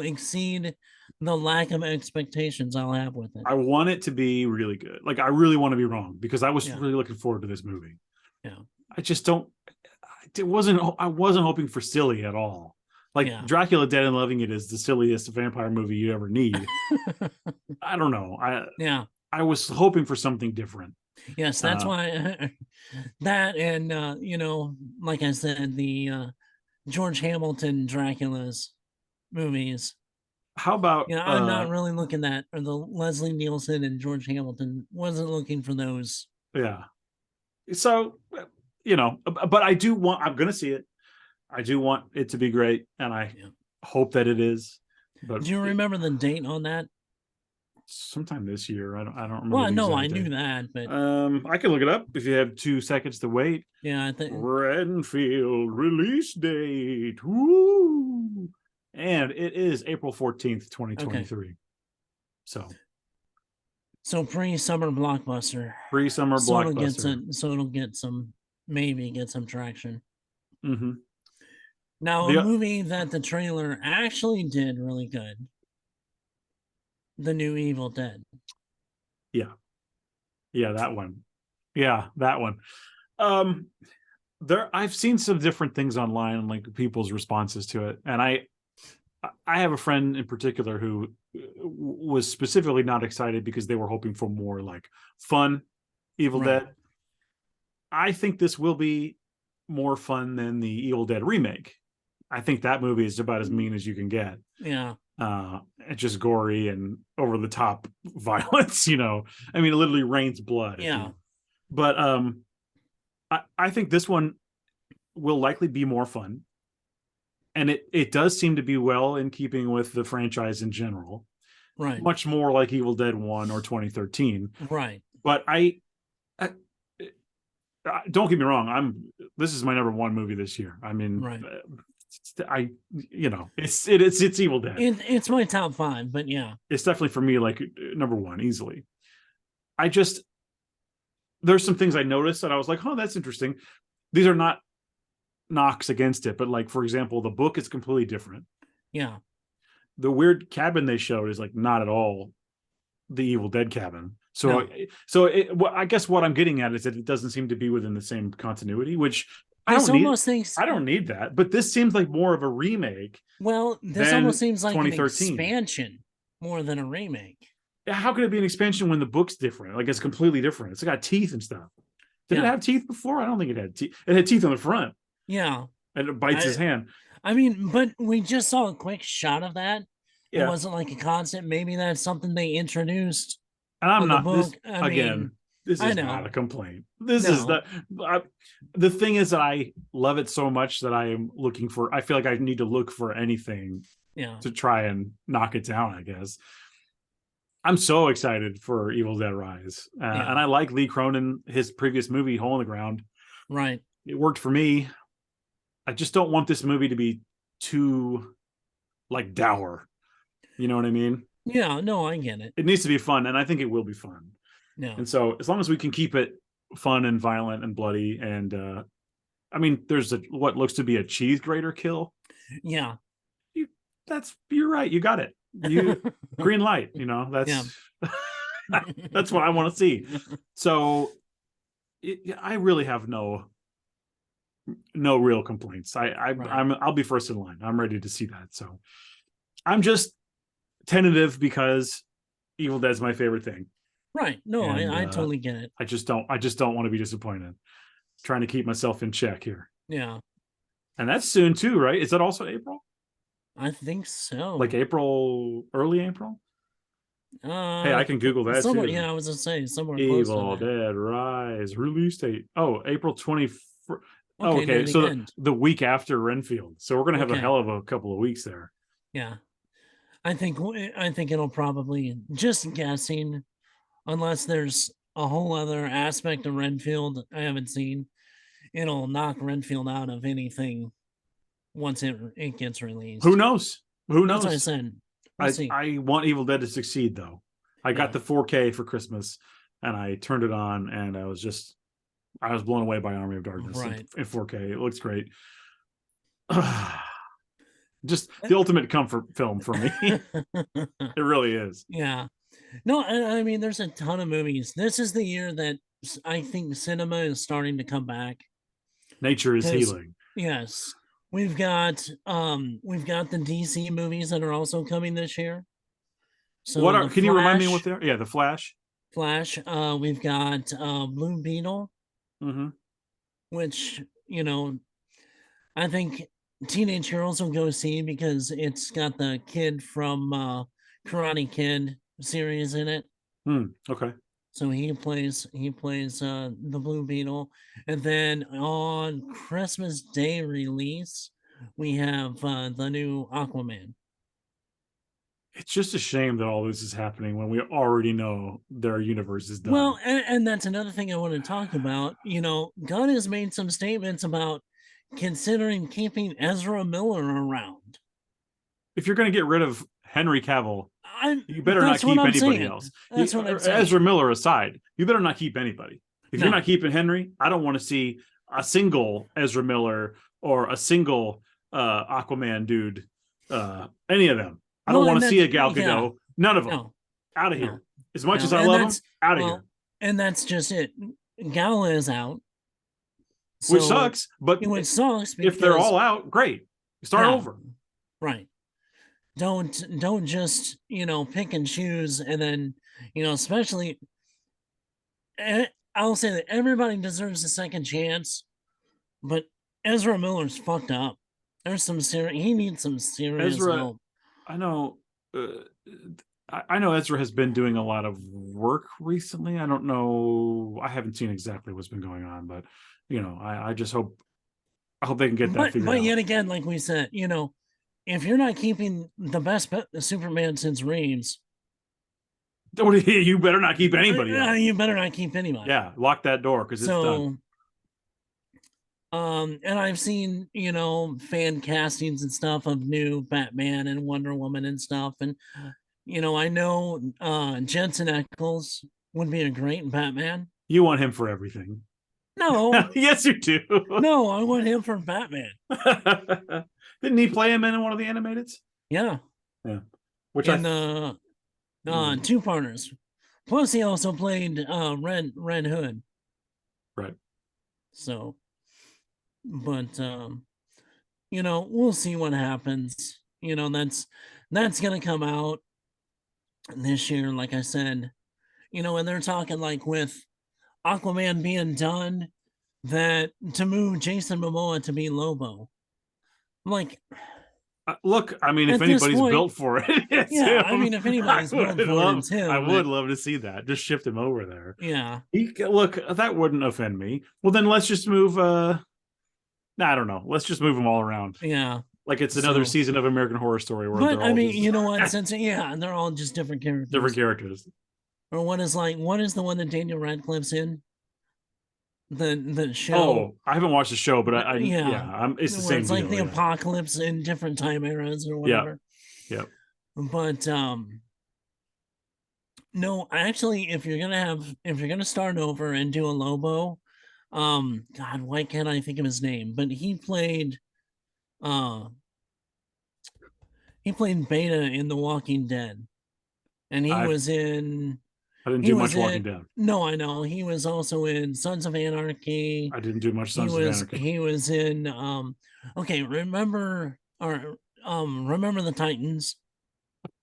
S1: exceed the lack of expectations I'll have with it.
S2: I want it to be really good. Like I really want to be wrong because I was
S1: Yeah.
S2: really looking forward to this movie.
S1: Yeah.
S2: I just don't. It wasn't. I wasn't hoping for silly at all. Like
S1: Yeah.
S2: Dracula Dead and Loving It is the silliest vampire movie you ever need. I don't know.
S1: Yeah.
S2: I was hoping for something different.
S1: Yes, that's why that and like I said, the George Hamilton Dracula's movies.
S2: How about
S1: I'm not really looking at or the Leslie Nielsen and George Hamilton wasn't looking for those.
S2: yeah. So but I'm gonna see it. I do want it to be great, and I
S1: Yeah.
S2: hope that it is. But
S1: Do you remember the date on that?
S2: sometime this year, I don't remember
S1: Well,
S2: the
S1: no, I
S2: exact
S1: knew
S2: date.
S1: that, but
S2: I can look it up if you have 2 seconds to wait.
S1: yeah, I think
S2: Renfield release date. Woo! And it is April 14th,
S1: okay.
S2: 2023. So
S1: So pre-summer blockbuster.
S2: pre-summer blockbuster.
S1: So it'll get some maybe get some traction.
S2: Mm-hmm.
S1: Now, a
S2: The
S1: movie that the trailer actually did really good. The new Evil Dead.
S2: yeah, yeah, that one. Yeah, that one. Um, I've seen some different things online, like people's responses to it, and I have a friend in particular who was specifically not excited because they were hoping for more like fun Evil
S1: Right.
S2: Dead. I think this will be more fun than the Evil Dead remake. I think that movie is about as mean as you can get.
S1: Yeah.
S2: It's just gory and over the top violence. I mean, it literally rains blood.
S1: Yeah.
S2: But I think this one will likely be more fun, and it does seem to be well in keeping with the franchise in general.
S1: Right.
S2: Much more like Evil Dead 1 or 2013.
S1: Right.
S2: But I don't get me wrong. This is my number one movie this year. I mean,
S1: Right.
S2: It's Evil Dead.
S1: It's my top 5, but yeah.
S2: It's definitely for me like number one easily. There's some things I noticed that I was like, oh, that's interesting. These are not knocks against it, but like, for example, the book is completely different.
S1: Yeah.
S2: The weird cabin they showed is like not at all the Evil Dead cabin. So, I guess what I'm getting at is that it doesn't seem to be within the same continuity, which I don't need. I don't need that. But this seems like more of a remake.
S1: Well, this almost seems like an expansion more than a remake.
S2: How could it be an expansion when the book's different? Like it's completely different. It's got teeth and stuff. Did it have teeth before? I don't think it had teeth. It had teeth on the front.
S1: Yeah.
S2: And it bites his hand.
S1: I mean, but we just saw a quick shot of that.
S2: Yeah.
S1: It wasn't like a concept. Maybe that's something they introduced.
S2: And I'm not this again. This is not a complaint. This is the thing is that I love it so much that I am looking for. I feel like I need to look for anything to try and knock it down, I guess. I'm so excited for Evil Dead Rise. And I like Lee Cronin, his previous movie, Hole in the Ground.
S1: Right.
S2: It worked for me. I just don't want this movie to be too like dour. You know what I mean?
S1: Yeah, no, I get it.
S2: It needs to be fun, and I think it will be fun.
S1: Yeah.
S2: And so as long as we can keep it fun and violent and bloody, and I mean, there's what looks to be a cheese grater kill.
S1: Yeah.
S2: You're right. You got it. You green light, that's what I want to see. So I really have no real complaints. I'll be first in line. I'm ready to see that. So I'm just tentative because Evil Dead's my favorite thing.
S1: Right. No, I totally get it.
S2: I just don't want to be disappointed. Trying to keep myself in check here.
S1: Yeah.
S2: And that's soon too, right? Is that also April?
S1: I think so.
S2: Like early April? Hey, I can Google that too.
S1: Yeah, I was gonna say somewhere
S2: Evil
S1: close to
S2: Dead Rise release date. Oh, April 24th.
S1: Okay,
S2: so the week after Renfield. So we're gonna have a hell of a couple of weeks there.
S1: Yeah, I think it'll probably, just guessing, unless there's a whole other aspect of Renfield I haven't seen, it'll knock Renfield out of anything once it gets released.
S2: Who knows?
S1: That's what I said.
S2: I want Evil Dead to succeed though. I got the 4K for Christmas and I turned it on and I was blown away by Army of Darkness in 4K. It looks great. Just the ultimate comfort film for me. It really is.
S1: Yeah. No, I mean, there's a ton of movies. This is the year that I think cinema is starting to come back.
S2: Nature is healing.
S1: Yes. we've got the DC movies that are also coming this year.
S2: What
S1: So
S2: are?
S1: the
S2: Can you remind me what
S1: Flash,
S2: they are? Yeah, the Flash.
S1: Flash, we've got Blue Beetle,
S2: Mm-hmm.
S1: which, I think teenage girls will go see because it's got the kid from Karate Kid series in it.
S2: Okay.
S1: So he plays the Blue Beetle, and then on Christmas Day release, we have the new Aquaman.
S2: It's just a shame that all this is happening when we already know their universe is done.
S1: Well, and that's another thing I want to talk about. Gunn has made some statements about considering keeping Ezra Miller around.
S2: If you're going to get rid of Henry Cavill,
S1: I'm
S2: you better not
S1: That's what
S2: keep
S1: I'm
S2: anybody
S1: saying.
S2: else.
S1: That's what I'm
S2: Ezra
S1: saying.
S2: Miller aside, you better not keep anybody. If you're not
S1: No.
S2: keeping Henry, I don't want to see a single Ezra Miller or a single Aquaman dude, any of them. I don't
S1: Well,
S2: want
S1: and
S2: to see
S1: that's
S2: a Gal
S1: yeah.
S2: Gadot. None of them.
S1: No.
S2: Out of
S1: No.
S2: here. As much as
S1: No.
S2: I
S1: And
S2: love them,
S1: that's
S2: out of here.
S1: well, and that's just it. Gala is out.
S2: Which
S1: So
S2: sucks, but
S1: it sucks
S2: if they're
S1: because
S2: all out, great. Start
S1: yeah,
S2: over.
S1: right. Don't just pick and choose, and then especially I'll say that everybody deserves a second chance, but Ezra Miller's fucked up. There's some serious. He needs some serious
S2: Ezra,
S1: help.
S2: I know. I know Ezra has been doing a lot of work recently. I don't know. I haven't seen exactly what's been going on, but I just hope. I hope they can get that figured
S1: But
S2: out.
S1: yet again, like we said, if you're not keeping the best Superman since Reeves,
S2: You better not keep anybody else.
S1: you better not keep anybody.
S2: Yeah, lock that door because it's done.
S1: So, and I've seen fan castings and stuff of new Batman and Wonder Woman and stuff, and I know Jensen Ackles would be a great Batman.
S2: You want him for everything.
S1: No,
S2: Yes, you do.
S1: no, I want him for Batman.
S2: Didn't he play him in one of the animateds?
S1: Yeah,
S2: Yeah. Which
S1: in the
S2: Mhm.
S1: two partners. Plus, he also played Red Hood.
S2: Right.
S1: So, but we'll see what happens. That's gonna come out this year, like I said. And they're talking like with Aquaman being done, that to move Jason Momoa to be Lobo. I'm like,
S2: Look, I mean, if
S1: at this
S2: anybody's
S1: point,
S2: built for it, it's
S1: yeah. I
S2: him.
S1: mean, if anybody's built for it, it's
S2: I
S1: him.
S2: would
S1: But
S2: love to see that. Just shift him over there.
S1: yeah,
S2: Look, that wouldn't offend me. Well, then let's just move. I don't know. Let's just move them all around.
S1: yeah.
S2: Like it's another
S1: So,
S2: season of American Horror Story where
S1: but
S2: they're
S1: I
S2: all
S1: mean,
S2: just
S1: you know what? Since yeah, and they're all just different
S2: different
S1: characters.
S2: characters.
S1: Or what is the one that Daniel Radcliffe's in? The show.
S2: Oh, I haven't watched the show, but
S1: Yeah,
S2: it's the
S1: where
S2: same
S1: it's like
S2: deal.
S1: the
S2: Yeah,
S1: apocalypse in different time eras or
S2: yeah,
S1: whatever.
S2: yeah.
S1: But no, actually, if you're gonna start over and do a Lobo, God, why can't I think of his name? But uh he played Beta in The Walking Dead, and
S2: I I didn't
S1: he
S2: do
S1: was
S2: much Walking
S1: in
S2: Dead.
S1: no, I know he was also in Sons of Anarchy.
S2: I didn't do much
S1: He
S2: Sons of
S1: was
S2: Anarchy.
S1: he was in okay, remember the Titans.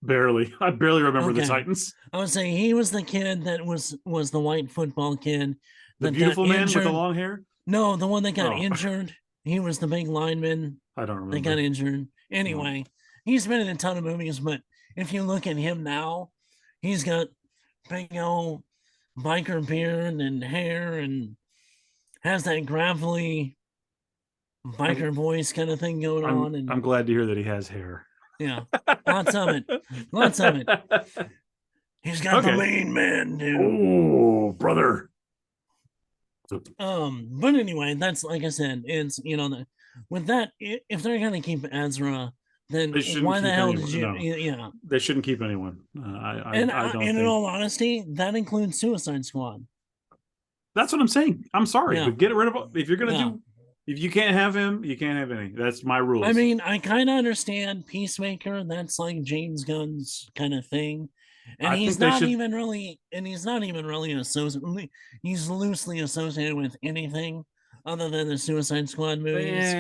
S2: Barely. I barely remember the
S1: Okay.
S2: Titans.
S1: I would say he was the kid that was the white football kid
S2: The
S1: that got
S2: beautiful man with the
S1: injured.
S2: long hair.
S1: No, the one that got
S2: Oh,
S1: injured. He was the big lineman
S2: I don't
S1: that got
S2: remember.
S1: injured.
S2: No.
S1: Anyway, he's been in a ton of movies, but if you look at him now, he's got big old biker beard and hair and has that gravelly
S2: I'm
S1: biker voice kind of thing going on.
S2: I'm
S1: And
S2: glad to hear that he has hair.
S1: yeah, lots of it. Lots of it. He's got the
S2: Okay.
S1: lean man, dude.
S2: Oh, brother.
S1: But anyway, that's like I said, it's with that, if they're gonna keep Ezra, then
S2: They shouldn't
S1: why the
S2: keep
S1: hell did
S2: anyone.
S1: you?
S2: No,
S1: Yeah,
S2: they shouldn't keep anyone. I don't
S1: and in
S2: think
S1: all honesty, that includes Suicide Squad.
S2: that's what I'm saying. I'm sorry,
S1: Yeah,
S2: but get rid of if you're gonna
S1: yeah.
S2: do if you can't have him, you can't have any. That's my
S1: I
S2: rules.
S1: mean, I kind of understand Peacemaker. That's like James Gunn's kind of thing, and
S2: I think they should.
S1: he's not even really associated. He's loosely associated with anything other than the Suicide Squad movies.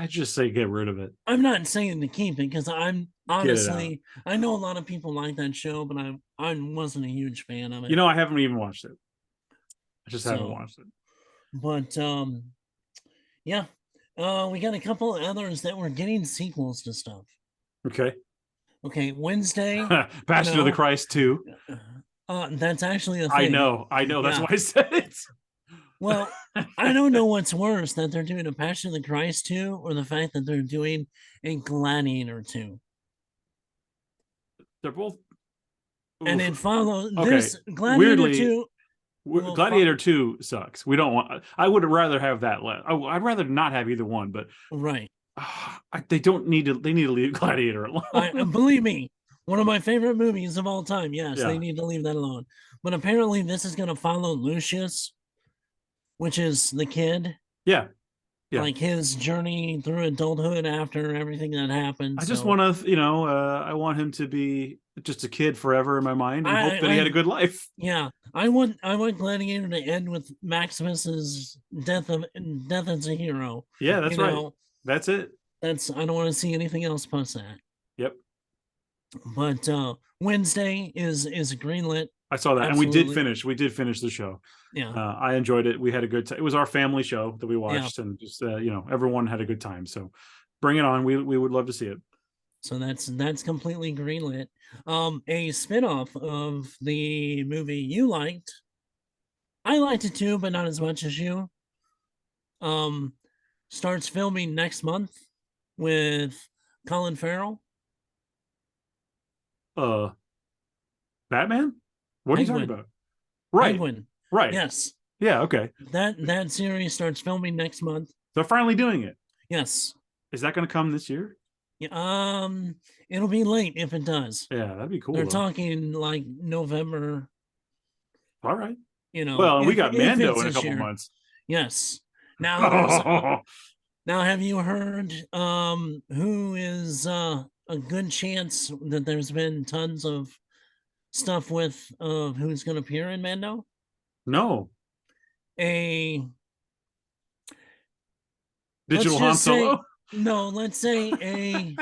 S2: I just say get rid of it.
S1: I'm not saying to keep it because I'm
S2: Get it out.
S1: honestly, I know a lot of people like that show, but I wasn't a huge fan of it.
S2: I haven't even watched it. I just haven't
S1: So,
S2: watched it.
S1: but yeah, we got a couple of others that were getting sequels to stuff.
S2: Okay.
S1: Okay, Wednesday,
S2: Passion of the Christ 2.
S1: that's actually a
S2: I
S1: thing.
S2: know. That's
S1: Yeah.
S2: why I said it.
S1: Well, I don't know what's worse, that they're doing a Passion of the Christ 2 or the fact that they're doing a Gladiator 2.
S2: They're both.
S1: And
S2: Oof.
S1: it follows
S2: Okay.
S1: this Gladiator
S2: Weirdly,
S1: 2 will
S2: Gladiator 2 sucks. We don't want. I would rather have that. I'd rather not have either one, but
S1: right.
S2: they don't need to. They need to leave Gladiator alone.
S1: Believe me, one of my favorite movies of all time. Yes,
S2: Yeah.
S1: they need to leave that alone. But apparently, this is going to follow Lucius, which is the kid.
S2: Yeah. Yeah.
S1: Like his journey through adulthood after everything that happened.
S2: I just want to, I want him to be just a kid forever in my mind and hope that he had a good life.
S1: Yeah, I want Gladiator to end with Maximus's death as a hero.
S2: Yeah, that's right. That's it.
S1: I don't want to see anything else past that.
S2: Yep.
S1: But Wednesday is greenlit.
S2: I saw that. Absolutely. And we did finish the show.
S1: Yeah.
S2: I enjoyed it. We had a good time. It was our family show that we watched, and just everyone had a good time. So bring it on. We would love to see it.
S1: So that's completely greenlit. A spinoff of the movie you liked. I liked it too, but not as much as you. Starts filming next month with Colin Farrell.
S2: Batman? What are you talking about? Right.
S1: Penguin.
S2: Right.
S1: Yes.
S2: Yeah, okay.
S1: That series starts filming next month.
S2: They're finally doing it.
S1: Yes.
S2: Is that going to come this year?
S1: Yeah, it'll be late if it does.
S2: Yeah, that'd be cool.
S1: They're talking like November.
S2: All right.
S1: Well,
S2: we got Mando in a couple months.
S1: Yes. Now now have you heard who is a good chance that there's been tons of stuff with who's going to appear in Mando?
S2: No.
S1: A
S2: digital Han Solo?
S1: No, let's say a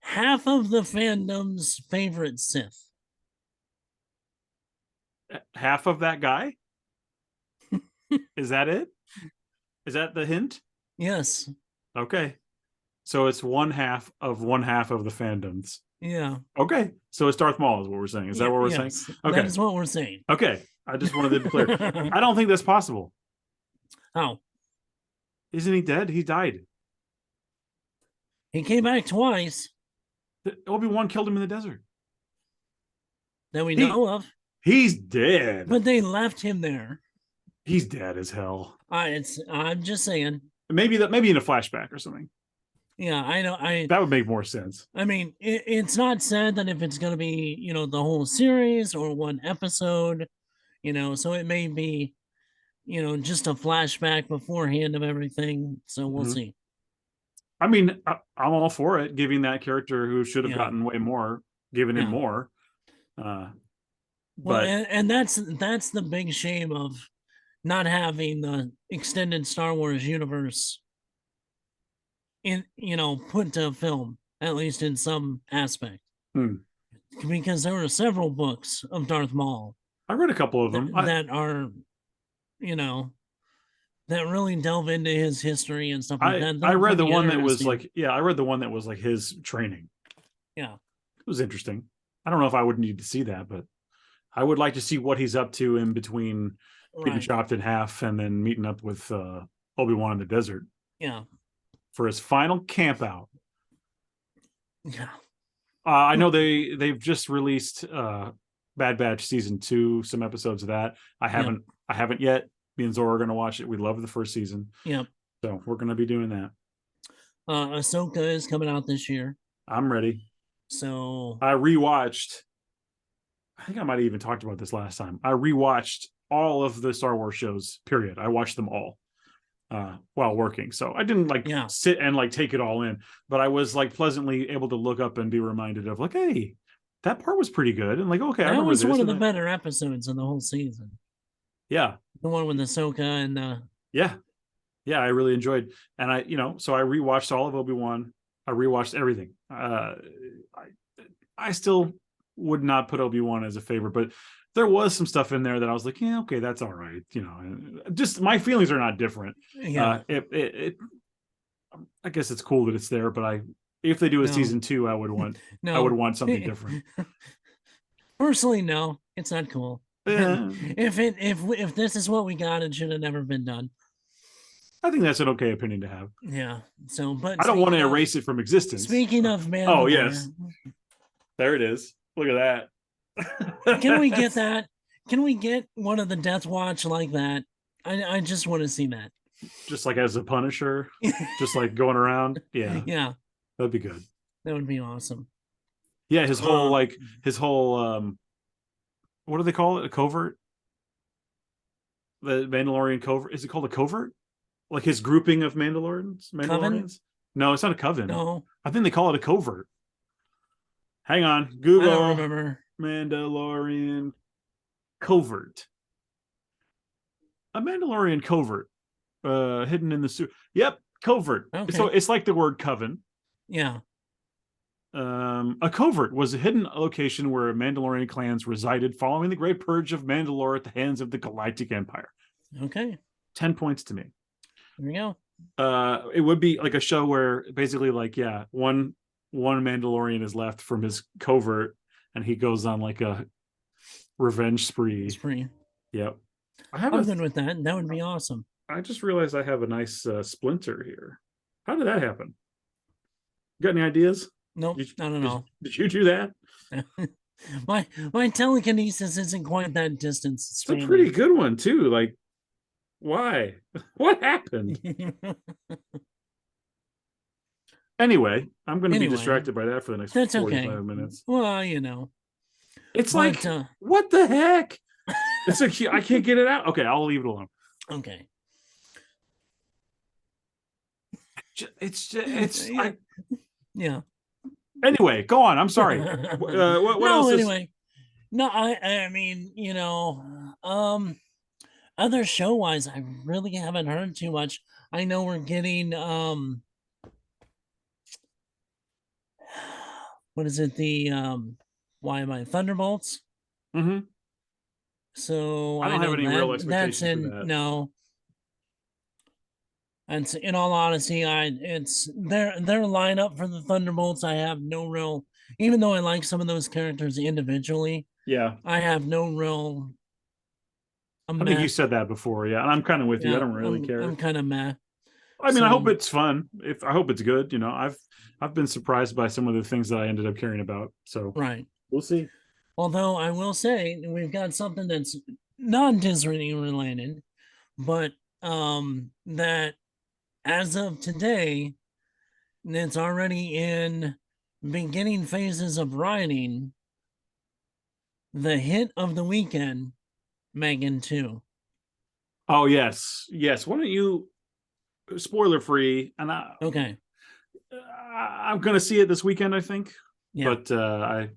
S1: half of the fandom's favorite Sith.
S2: Half of that guy? Is that it? Is that the hint?
S1: Yes.
S2: Okay. So it's one half of the fandoms.
S1: Yeah.
S2: Okay. So it's Darth Maul is what we're saying. Is that what we're saying?
S1: Okay. That is what we're saying.
S2: Okay. I just wanted to be clear. I don't think that's possible.
S1: How?
S2: Isn't he dead? He died.
S1: He came back twice.
S2: Obi-Wan killed him in the desert.
S1: That we know of.
S2: He's dead.
S1: But they left him there.
S2: He's dead as hell.
S1: I'm just saying.
S2: Maybe in a flashback or something.
S1: Yeah, I know.
S2: That would make more sense.
S1: I mean, it's not said that if it's going to be, the whole series or one episode, so it may be, just a flashback beforehand of everything. So we'll see.
S2: I mean, I'm all for it, giving that character who should have gotten way more, giving him more.
S1: Well, and that's the big shame of not having the extended Star Wars universe put to film, at least in some aspect. Because there were several books of Darth Maul.
S2: I read a couple of them
S1: that are, that really delve into his history and stuff like that.
S2: I read the one that was I read the one that was like his training.
S1: Yeah.
S2: It was interesting. I don't know if I would need to see that, but I would like to see what he's up to in between getting chopped in half and then meeting up with Obi-Wan in the desert.
S1: Yeah.
S2: For his final camp out.
S1: Yeah.
S2: I know they've just released Bad Batch season 2, some episodes of that. I haven't yet. Me and Zora are going to watch it. We love the first season.
S1: Yep.
S2: So we're going to be doing that.
S1: Ahsoka is coming out this year.
S2: I'm ready.
S1: So
S2: I rewatched. I think I might have even talked about this last time. I rewatched all of the Star Wars shows. Period. I watched them all while working, so I didn't sit and take it all in. But I was pleasantly able to look up and be reminded of hey, that part was pretty good. And okay,
S1: that was one of the better episodes of the whole season.
S2: Yeah,
S1: the one with Ahsoka and
S2: yeah, yeah, I really enjoyed, and so I rewatched all of Obi-Wan. I rewatched everything. I still would not put Obi-Wan as a favorite, but there was some stuff in there that I was like, yeah, okay, that's all right. Just my feelings are not different.
S1: Yeah.
S2: I guess it's cool that it's there, but if they do a
S1: No.
S2: season 2, I would
S1: No.
S2: want something different.
S1: Personally, no, it's not cool. And
S2: Yeah,
S1: if this is what we got, it should have never been done.
S2: I think that's an okay opinion to have.
S1: Yeah. So, but
S2: I don't want to erase it from existence.
S1: speaking of
S2: Oh yes,
S1: Mandalore,
S2: there it is. Look at
S1: can we get
S2: that.
S1: that? Can we get one of the Death Watch like that? I just want to see that.
S2: Just like as a Punisher, just like going around. Yeah,
S1: Yeah,
S2: that'd be good.
S1: that would be awesome.
S2: Yeah, his whole what do they call it? A covert? The Mandalorian covert. Is it called a covert? Like his grouping of Mandalorians?
S1: Coven?
S2: Mandalorians? No, it's not a coven.
S1: No,
S2: I think they call it a covert. Hang on.
S1: I don't
S2: Google
S1: remember.
S2: Mandalorian covert. A Mandalorian covert. Hidden in the suit. Yep, covert.
S1: Okay.
S2: So it's like the word coven.
S1: Yeah.
S2: A covert was a hidden location where Mandalorian clans resided following the Great Purge of Mandalore at the hands of the Galactic Empire.
S1: Okay.
S2: 10 points to me.
S1: There we go.
S2: It would be like a show where basically, like, yeah, one Mandalorian is left from his covert, and he goes on like a revenge spree. Yep.
S1: I'm good with that. That would be awesome.
S2: I just realized I have a nice splinter here. How did that happen? Got any ideas?
S1: Nope, not at all.
S2: Did you do that?
S1: my telekinesis isn't quite that distance.
S2: It's a pretty good one too. Like, why? What happened? Anyway, I'm going to be distracted by that for the next 45 minutes.
S1: Well,
S2: it's like, what the heck? It's like I can't get it out. Okay, I'll leave it alone.
S1: Okay.
S2: Yeah. Anyway, go on. I'm sorry. What else?
S1: Anyway, no, I mean, other show wise, I really haven't heard too much. I know we're getting what is it? The why am I Thunderbolts?
S2: Mm-hmm.
S1: So
S2: I don't have any real expectations for that.
S1: No. And in all honesty, it's their lineup for the Thunderbolts. I have no real, even though I like some of those characters individually.
S2: Yeah,
S1: I have no real.
S2: I think you said that before, yeah, and I'm kind of with you. I don't really care.
S1: I'm kind of meh.
S2: I mean, I hope it's fun. I hope it's good. I've been surprised by some of the things that I ended up caring about. So
S1: right,
S2: we'll see.
S1: Although I will say we've got something that's non-Disney related, but that as of today, it's already in beginning phases of writing. The hit of the weekend, Megan 2.
S2: Oh yes. Why don't you spoiler free? And I'm gonna see it this weekend, I think. Yeah. But a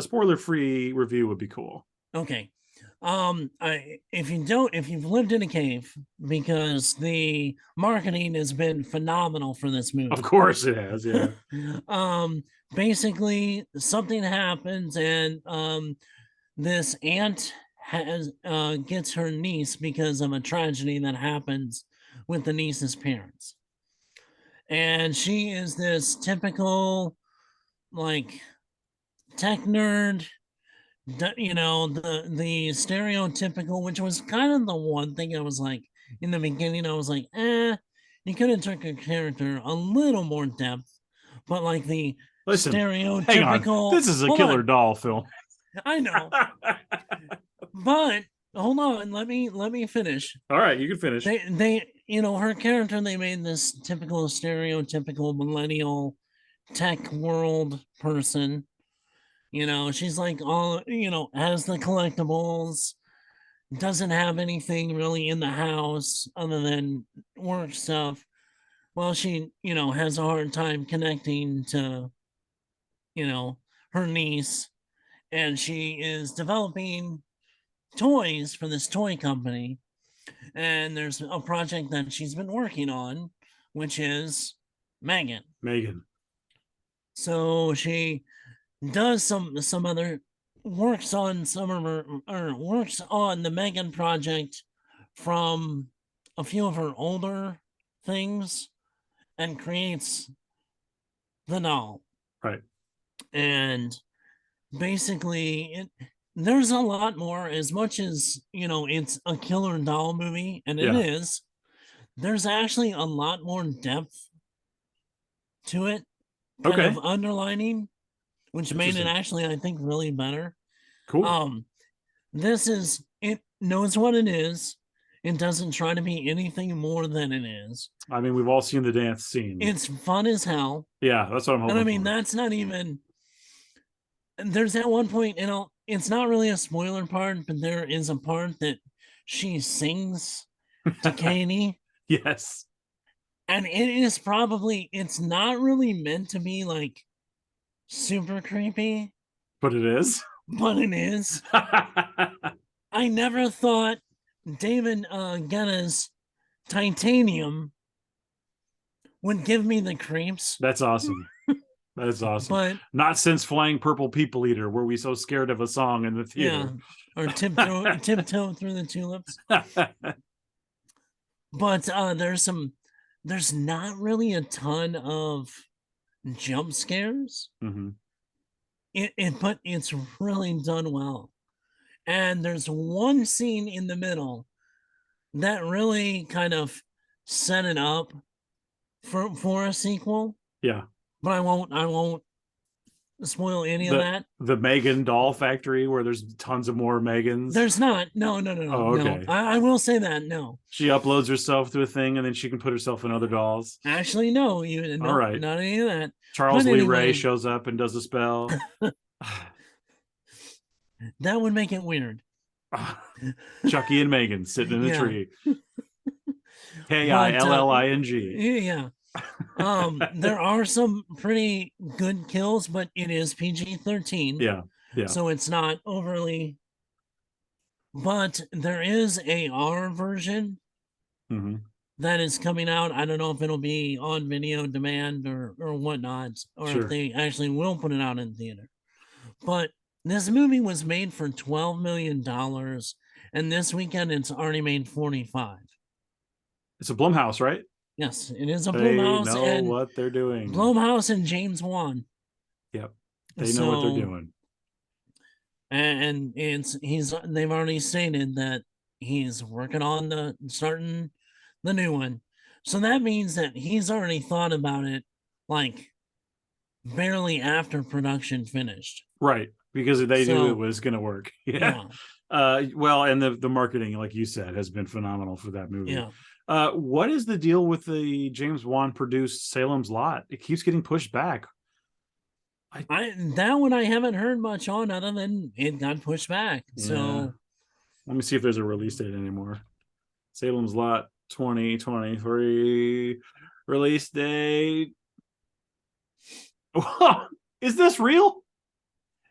S2: spoiler free review would be cool.
S1: Okay. If you've lived in a cave, because the marketing has been phenomenal for this movie.
S2: Of course it has, yeah.
S1: Basically something happens, and this aunt gets her niece because of a tragedy that happens with the niece's parents. And she is this typical, like, tech nerd, the stereotypical, which was kind of the one thing I was like, in the beginning, I was like, you could have took a character a little more depth, but like the stereotypical.
S2: Hang on. This is a killer doll film.
S1: I know. But hold on, let me finish.
S2: All right, you can finish.
S1: They her character, they made this typical stereotypical millennial tech world person. She's like all, has the collectibles, doesn't have anything really in the house other than work stuff. Well, she, has a hard time connecting to, her niece, and she is developing toys for this toy company. And there's a project that she's been working on, which is Megan.
S2: Megan.
S1: So she does some other works on some of her or works on the Megan project from a few of her older things and creates the doll.
S2: Right.
S1: And basically there's a lot more. As much as it's a killer doll movie, and it
S2: Yeah.
S1: is, there's actually a lot more depth to it, kind of
S2: Okay.
S1: underlining, which made it
S2: Interesting.
S1: actually, I think, really better.
S2: Cool.
S1: um this is, it knows what it is. It doesn't try to be anything more than it is.
S2: I mean, we've all seen the dance scene.
S1: It's fun as hell.
S2: Yeah, that's what I'm
S1: And I
S2: hoping
S1: mean,
S2: for.
S1: that's not even, there's that one point, it's not really a spoiler part, but there is a part that she sings to Katie.
S2: Yes.
S1: And it is probably, it's not really meant to be like super creepy,
S2: But it is.
S1: but it is. I never thought David Guetta's Titanium would give me the creeps.
S2: That's awesome. That's awesome.
S1: But
S2: not since Flying Purple People Eater were we so scared of a song in the theater.
S1: Yeah, or tiptoe through the tulips. But there's not really a ton of jump scares.
S2: Mm-hmm.
S1: But it's really done well. And there's one scene in the middle that really kind of set it up for a sequel.
S2: Yeah.
S1: But I won't spoil any of that.
S2: The Megan doll factory where there's tons of more Megans.
S1: There's not. No.
S2: Oh, okay.
S1: No. I will say that. No.
S2: She uploads herself to a thing and then she can put herself in other dolls.
S1: Actually, no.
S2: All right.
S1: Not any of that.
S2: Charles Lee Ray shows up and does a spell.
S1: That would make it weird.
S2: Chucky and Megan sitting in a tree. Killing.
S1: Yeah. There are some pretty good kills, but it is PG-13.
S2: Yeah.
S1: So it's not overly. But there is a R version that is coming out. I don't know if it'll be on video demand or whatnot, or if they actually will put it out in theater. But this movie was made for $12 million, and this weekend it's already made 45.
S2: It's a Blumhouse, right?
S1: Yes, it is a Blumhouse.
S2: They know what they're doing.
S1: Blumhouse and James Wan.
S2: Yep, they know what they're doing.
S1: And they've already stated that he's working on starting the new one. So that means that he's already thought about it, like barely after production finished.
S2: Right, because they knew it was going to work. Yeah. Well, and the marketing, like you said, has been phenomenal for that movie.
S1: Yeah.
S2: What is the deal with the James Wan produced Salem's Lot? It keeps getting pushed back.
S1: That one I haven't heard much on, other than it got pushed back. Yeah. So
S2: let me see if there's a release date anymore. Salem's Lot 2023 release date. Is this real?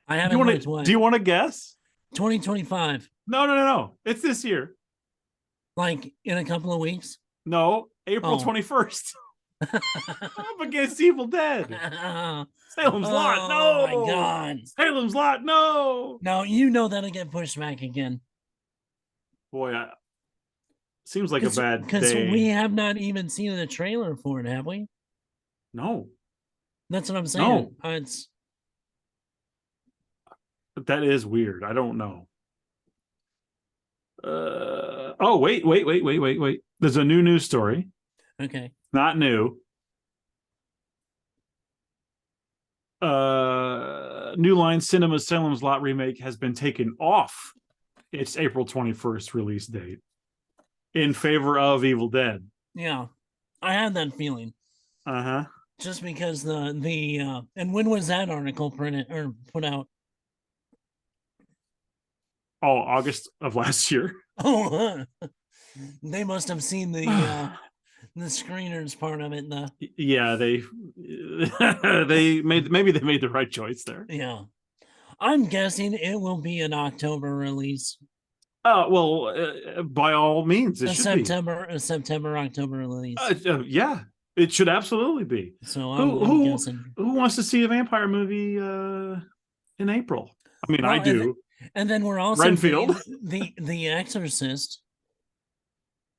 S1: I haven't.
S2: Do you want to guess?
S1: 2025.
S2: No. It's this year.
S1: Like in a couple of weeks?
S2: No, April 21st. Up against Evil Dead. Salem's Lot, no.
S1: Oh my God.
S2: Salem's Lot, no.
S1: No, you know that'll get pushed back again.
S2: Boy, seems like a bad day.
S1: Because we have not even seen the trailer for it, have we?
S2: No.
S1: That's what I'm saying.
S2: No. That is weird. I don't know. Oh, wait. There's a new news story.
S1: Okay.
S2: Not new. New Line Cinema's Salem's Lot remake has been taken off its April 21st release date in favor of Evil Dead.
S1: Yeah, I had that feeling.
S2: Uh-huh.
S1: Just because the and when was that article printed or put out?
S2: Oh, August of last year.
S1: Oh, they must have seen the screeners part of it.
S2: Yeah, they made the right choice there.
S1: Yeah, I'm guessing it will be an October release.
S2: Well, by all means, it
S1: A
S2: should be.
S1: September, October release.
S2: Yeah, it should absolutely be.
S1: So
S2: Who
S1: I'm
S2: who
S1: guessing.
S2: who wants to see a vampire movie in April? I mean, I
S1: Well,
S2: do.
S1: and then we're also
S2: Renfield.
S1: getting the Exorcist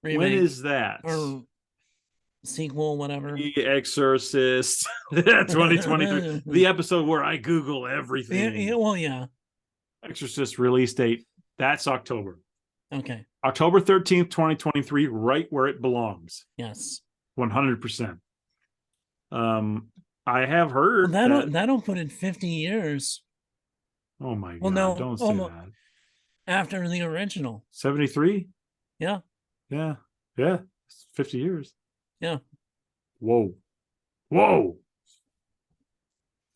S2: When
S1: remake
S2: is that?
S1: or sequel, whatever.
S2: The Exorcist 2023. The episode where I Google everything.
S1: Well, yeah.
S2: Exorcist release date. That's October.
S1: Okay.
S2: October 13th, 2023, right where it belongs.
S1: Yes.
S2: 100%. I have
S1: Well,
S2: heard that.
S1: that'll put it 50 years.
S2: Oh my
S1: Well,
S2: God,
S1: no,
S2: don't say
S1: almost
S2: that.
S1: after the original.
S2: 73?
S1: Yeah.
S2: Yeah. Yeah. 50 years.
S1: Yeah.
S2: Whoa. Whoa.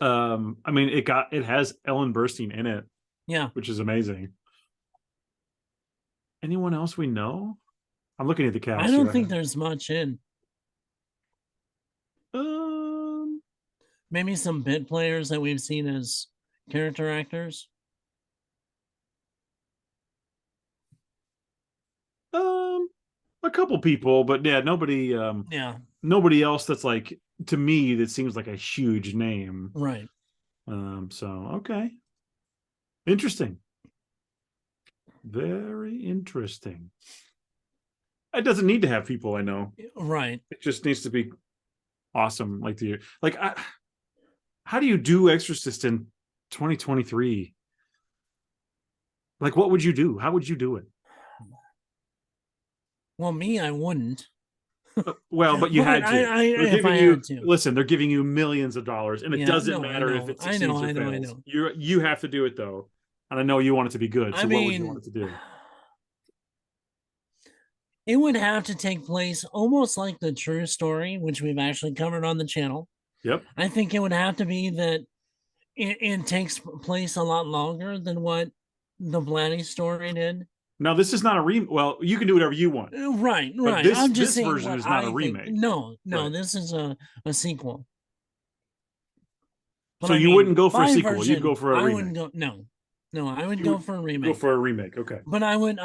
S2: I mean, it has Ellen Burstyn in it,
S1: Yeah.
S2: which is amazing. Anyone else we know? I'm looking at the cast
S1: I don't
S2: here.
S1: think there's much in.
S2: Um,
S1: Maybe some bit players that we've seen as character actors.
S2: um, a couple people, but yeah,
S1: Yeah.
S2: nobody else that's like, to me, that seems like a huge name.
S1: Right.
S2: So okay. Interesting. Very interesting. It doesn't need to have people I know.
S1: Right.
S2: It just needs to be awesome. How do you do Exorcist in 2023? Like, what would you do? How would you do it?
S1: Well, me, I wouldn't.
S2: Well, but you
S1: But
S2: had to. They're
S1: if I
S2: giving you
S1: had to.
S2: listen. They're giving you millions of dollars, and it
S1: Yeah,
S2: doesn't
S1: no, I
S2: matter if
S1: know.
S2: it succeeds or
S1: I
S2: fails.
S1: know.
S2: You have to do it though, and I know you want it to be good.
S1: I
S2: So, what would you want
S1: mean,
S2: it to do?
S1: it would have to take place almost like the true story, which we've actually covered on the channel.
S2: Yep.
S1: I think it would have to be that it takes place a lot longer than what the Blatty story did.
S2: Now, this is not a remake. Well, you can do whatever you want,
S1: Right,
S2: but
S1: right. I'm just
S2: this
S1: saying
S2: version
S1: what
S2: is not a
S1: I think.
S2: remake.
S1: No,
S2: Right.
S1: this is a sequel. But
S2: So
S1: I
S2: you
S1: mean,
S2: wouldn't go for a
S1: my
S2: sequel. You'd go
S1: version,
S2: for a
S1: I
S2: remake.
S1: wouldn't go. No, I would
S2: You
S1: go
S2: would
S1: for a
S2: go
S1: remake.
S2: for a remake. Okay.
S1: But I would,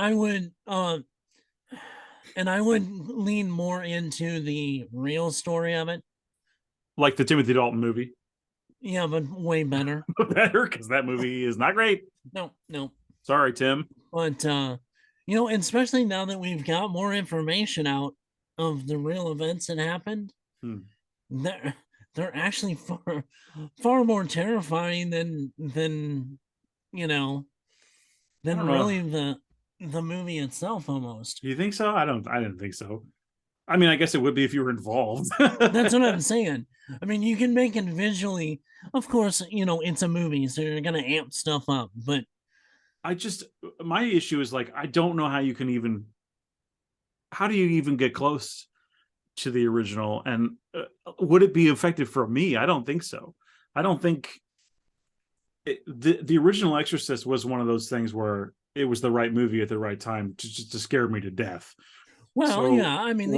S1: and I would lean more into the real story of it.
S2: Like the Timothy Dalton movie.
S1: Yeah, but way better.
S2: Better, because that movie is not great.
S1: No.
S2: Sorry, Tim.
S1: But especially now that we've got more information out of the real events that happened, they're actually far more terrifying than you know
S2: I
S1: than
S2: don't know.
S1: really the movie itself almost.
S2: You think so? I didn't think so. I mean, I guess it would be if you were involved.
S1: That's what I'm saying. I mean, you can make it visually. Of course, it's a movie, so you're gonna amp stuff up. But
S2: My issue is like, I don't know how do you even get close to the original? And would it be effective for me? I don't think so. I don't think the original Exorcist was one of those things where it was the right movie at the right time to scare me to death.
S1: well,
S2: So
S1: yeah, I mean,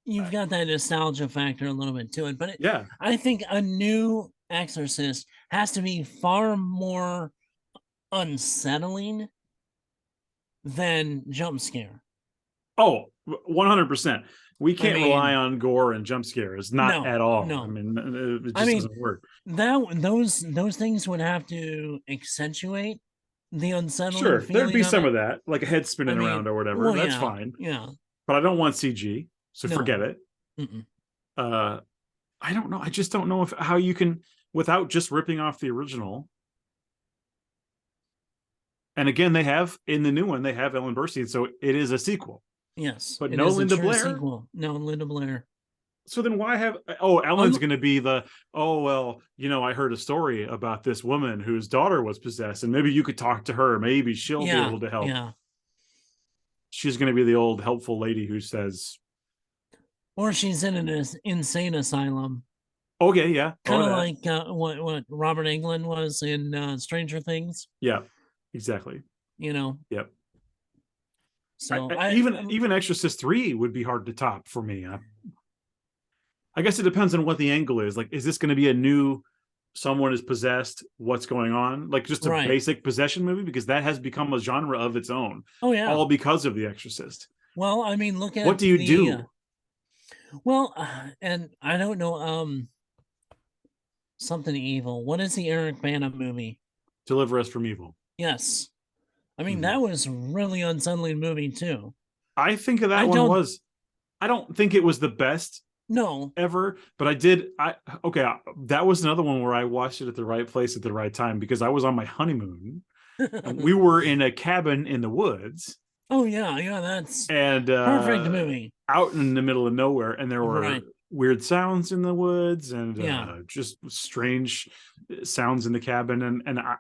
S1: you've got that nostalgia factor a little bit to it. But
S2: yeah,
S1: I think a new Exorcist has to be far more unsettling than jump scare.
S2: oh, 100%. We can't rely
S1: mean,
S2: on gore and jump scares, not at all. I
S1: No.
S2: mean, it
S1: I
S2: just
S1: mean,
S2: doesn't work.
S1: those things would have to accentuate the unsettling
S2: Sure, there'd
S1: feeling
S2: be
S1: of
S2: some
S1: it.
S2: of that, like a head spinning around or whatever.
S1: Well,
S2: That's
S1: yeah,
S2: fine,
S1: yeah.
S2: but I don't want CG, so
S1: No.
S2: forget it.
S1: Mm-mm.
S2: I don't know. I just don't know how you can, without just ripping off the original. And again, they have in the new one, they have Ellen Burstyn, so it is a sequel.
S1: Yes,
S2: But
S1: it
S2: no
S1: is a
S2: Linda
S1: true
S2: Blair.
S1: sequel. No Linda Blair.
S2: So then why have? Oh, Ellen's going to be the. Oh well, I heard a story about this woman whose daughter was possessed, and maybe you could talk to her. Maybe she'll be able to help.
S1: Yeah.
S2: She's going to be the old helpful lady who says,
S1: or she's in an insane asylum.
S2: Okay, yeah,
S1: kind of like what Robert Englund was in Stranger Things.
S2: Yeah, exactly.
S1: Yep. So
S2: even Exorcist 3 would be hard to top for me. I guess it depends on what the angle is. Like, is this going to be a new someone is possessed, what's going on, like just a
S1: Right.
S2: basic possession movie, because that has become a genre of its own,
S1: Oh yeah.
S2: all because of The Exorcist.
S1: Well, I mean, look
S2: What
S1: at
S2: do you
S1: the
S2: do?
S1: well, and I don't know, something evil. What is the Eric Bana movie?
S2: Deliver Us from Evil.
S1: Yes. I mean,
S2: Mhm.
S1: that was really unsettling movie too.
S2: I think of
S1: I
S2: that one
S1: don't
S2: was, I don't think it was the best
S1: know.
S2: ever, but I did. Okay, that was another one where I watched it at the right place at the right time, because I was on my honeymoon and we were in a cabin in the woods,
S1: Oh yeah, yeah, that's
S2: and
S1: perfect movie.
S2: out in the middle of nowhere, and there
S1: Right.
S2: were weird sounds in the woods, and
S1: Yeah.
S2: just strange sounds in the cabin, and I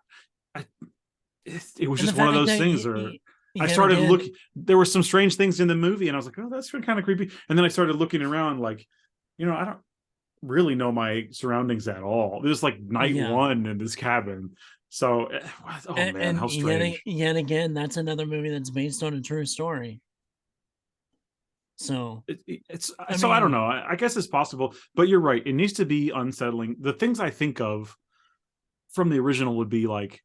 S2: it was
S1: And the
S2: just one of
S1: fact
S2: those
S1: that
S2: things where I
S1: yet
S2: started
S1: again,
S2: looking. There were some strange things in the movie, and I was like, "Oh, that's kind of creepy." And then I started looking around, like, I don't really know my surroundings at all. This is like night
S1: yeah.
S2: one in this cabin. So, oh man,
S1: And
S2: how strange.
S1: yet again, that's another movie that's based on a true story. So,
S2: It's
S1: I
S2: so I don't
S1: mean,
S2: know. I guess it's possible, but you're right. It needs to be unsettling. The things I think of from the original would be like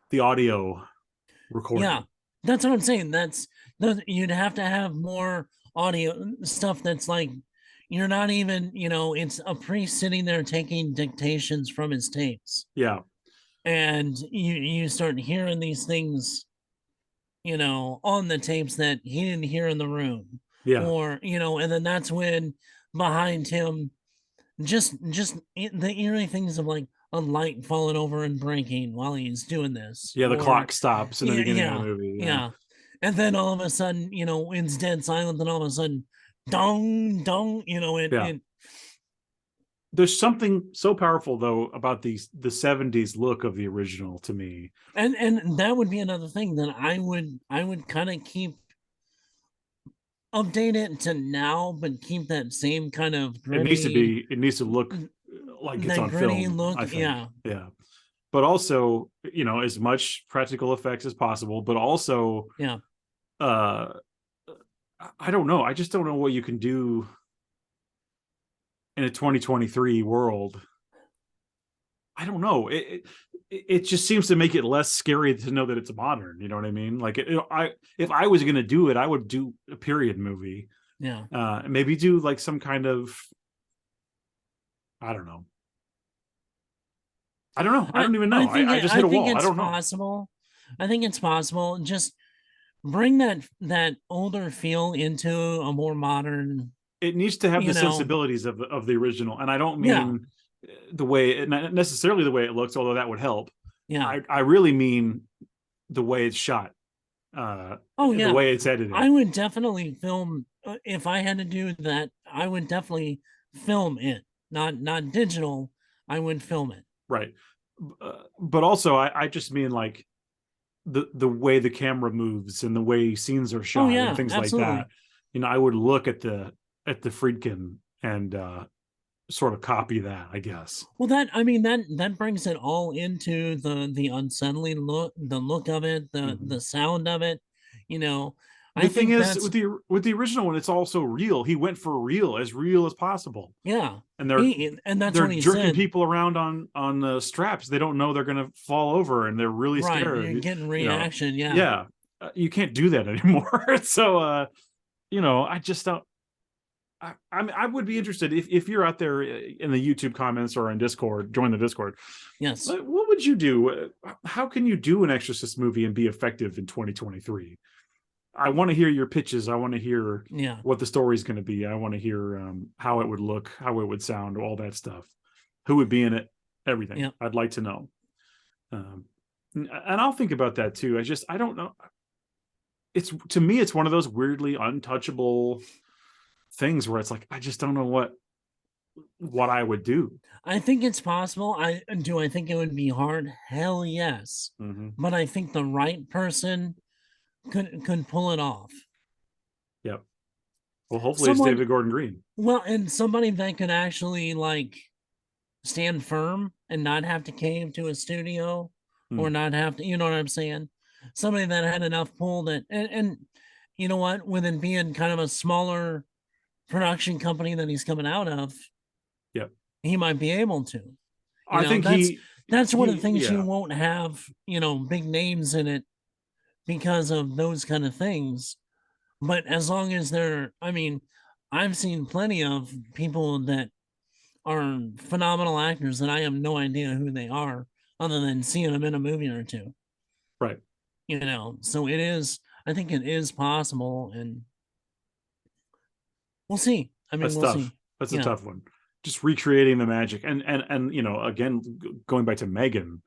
S2: the audio
S1: yeah,
S2: recording.
S1: that's what I'm saying. You'd have to have more audio stuff that's like you're not even, it's a priest sitting there taking dictations from his tapes.
S2: Yeah,
S1: And you start hearing these things, on the tapes that he didn't hear in the room.
S2: yeah,
S1: Or, and then that's when behind him the eerie things of like a light falling over and breaking while he's doing this.
S2: yeah. The
S1: Or
S2: clock stops in the
S1: yeah,
S2: beginning of the
S1: yeah,
S2: movie. Yeah,
S1: yeah. And then all of a sudden, it's dead silent, and all of a sudden, dong, dong,
S2: yeah.
S1: it
S2: There's something so powerful though about the '70s look of the original to me.
S1: and that would be another thing that I would kind of keep update it to now, but keep that same kind of
S2: It needs to
S1: gritty,
S2: be. It needs to look like it's
S1: that
S2: on
S1: gritty
S2: film,
S1: look.
S2: I think.
S1: Yeah,
S2: Yeah. But also, as much practical effects as possible, but also,
S1: yeah.
S2: uh I don't know. I just don't know what you can do in a 2023 world. I don't know. It just seems to make it less scary to know that it's modern. You know what I mean? Like, I if I was going to do it, I would do a period movie.
S1: Yeah.
S2: Maybe do like some kind of, I don't know. I don't know. I
S1: I
S2: don't even
S1: I
S2: know.
S1: think
S2: I just
S1: I
S2: hit a
S1: think
S2: wall. I
S1: it's
S2: don't know.
S1: possible. I think it's possible. Just bring that older feel into a more modern,
S2: It needs to have
S1: you
S2: the
S1: know.
S2: sensibilities of the original, and I don't
S1: Yeah,
S2: mean the way, not necessarily the way it looks, although that would help.
S1: yeah.
S2: I really mean the way it's shot,
S1: Oh
S2: the
S1: yeah.
S2: way it's edited.
S1: I would definitely film if I had to do that. I would definitely film it, not digital. I would film it.
S2: Right. But also, I just mean like the way the camera moves and the way scenes are
S1: Oh
S2: shot and
S1: yeah,
S2: things like that.
S1: absolutely.
S2: I would look at the Friedkin and sort of copy that, I guess.
S1: Well, that I mean that brings it all into the unsettling look, the look of it, the
S2: Mhm.
S1: the sound of it. You know,
S2: The
S1: I
S2: thing
S1: think
S2: is,
S1: that's
S2: with the original one, it's also real. He went for real as possible,
S1: yeah.
S2: and
S1: And that's
S2: they're
S1: what he
S2: jerking
S1: said.
S2: people around on the straps. They don't know they're going to fall over, and they're really
S1: Right,
S2: scared.
S1: you're getting
S2: You know,
S1: reaction. Yeah,
S2: yeah, you can't do that anymore. So, I just don't. I would be interested if you're out there in the YouTube comments or in Discord. Join the Discord.
S1: yes,
S2: What would you do? How can you do an Exorcist movie and be effective in 2023? I want to hear your pitches. I want to hear
S1: yeah,
S2: what the story's going to be. I want to hear how it would look, how it would sound, all that stuff. Who would be in it? Everything.
S1: yeah.
S2: I'd like to know. And I'll think about that too. I don't know. It's, to me, it's one of those weirdly untouchable things where it's like I just don't know what I would do.
S1: I think it's possible. I think it would be hard. Hell yes,
S2: Mm-hmm.
S1: but I think the right person could pull it off.
S2: Yep. Well, hopefully it's
S1: Someone
S2: David Gordon Green.
S1: well, and somebody that could actually like stand firm and not have to cave to a studio or
S2: Hmm.
S1: not have to, you know what I'm saying? Somebody that had enough pull that, and you know what, with it being kind of a smaller production company that he's coming out of,
S2: Yep.
S1: he might be able to. You
S2: I
S1: know,
S2: think
S1: that's one of the things you
S2: yeah,
S1: won't have, big names in it because of those kind of things. But as long as I mean, I've seen plenty of people that are phenomenal actors that I have no idea who they are other than seeing them in a movie or two,
S2: right.
S1: So I think it is possible, and we'll see. I mean,
S2: That's
S1: we'll
S2: tough.
S1: see.
S2: That's a
S1: Yeah.
S2: tough one. Just recreating the magic, and again, going back to Megan,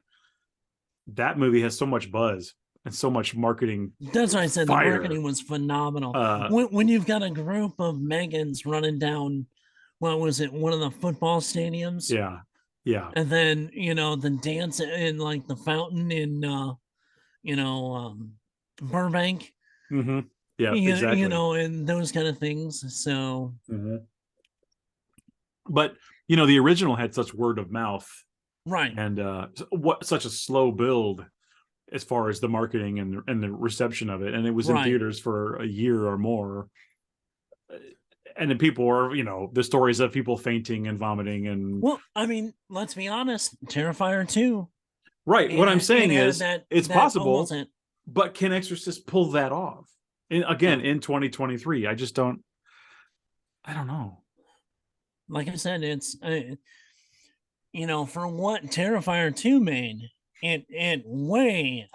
S2: that movie has so much buzz and so much marketing
S1: That's what I said. The
S2: fire.
S1: marketing was phenomenal.
S2: Uh,
S1: When you've got a group of Megans running down, what was it, one of the football stadiums,
S2: yeah, yeah,
S1: and then the dance in like the fountain in you know Burbank,
S2: mm-hmm. Yeah, exactly.
S1: and those kind of things. So
S2: Mm-hmm. But the original had such word of mouth
S1: right,
S2: and what such a slow build as far as the marketing and the reception of it, and it was in
S1: right.
S2: theaters for a year or more. And then people are, the stories of people fainting and vomiting and
S1: Well, I mean, let's be honest. Terrifier 2,
S2: right. What I'm
S1: it
S2: saying
S1: had
S2: is it's
S1: that almost
S2: possible, but can Exorcist pull that off? And again,
S1: yeah.
S2: in 2023, I don't know.
S1: Like I said, it's for what Terrifier 2 made, it way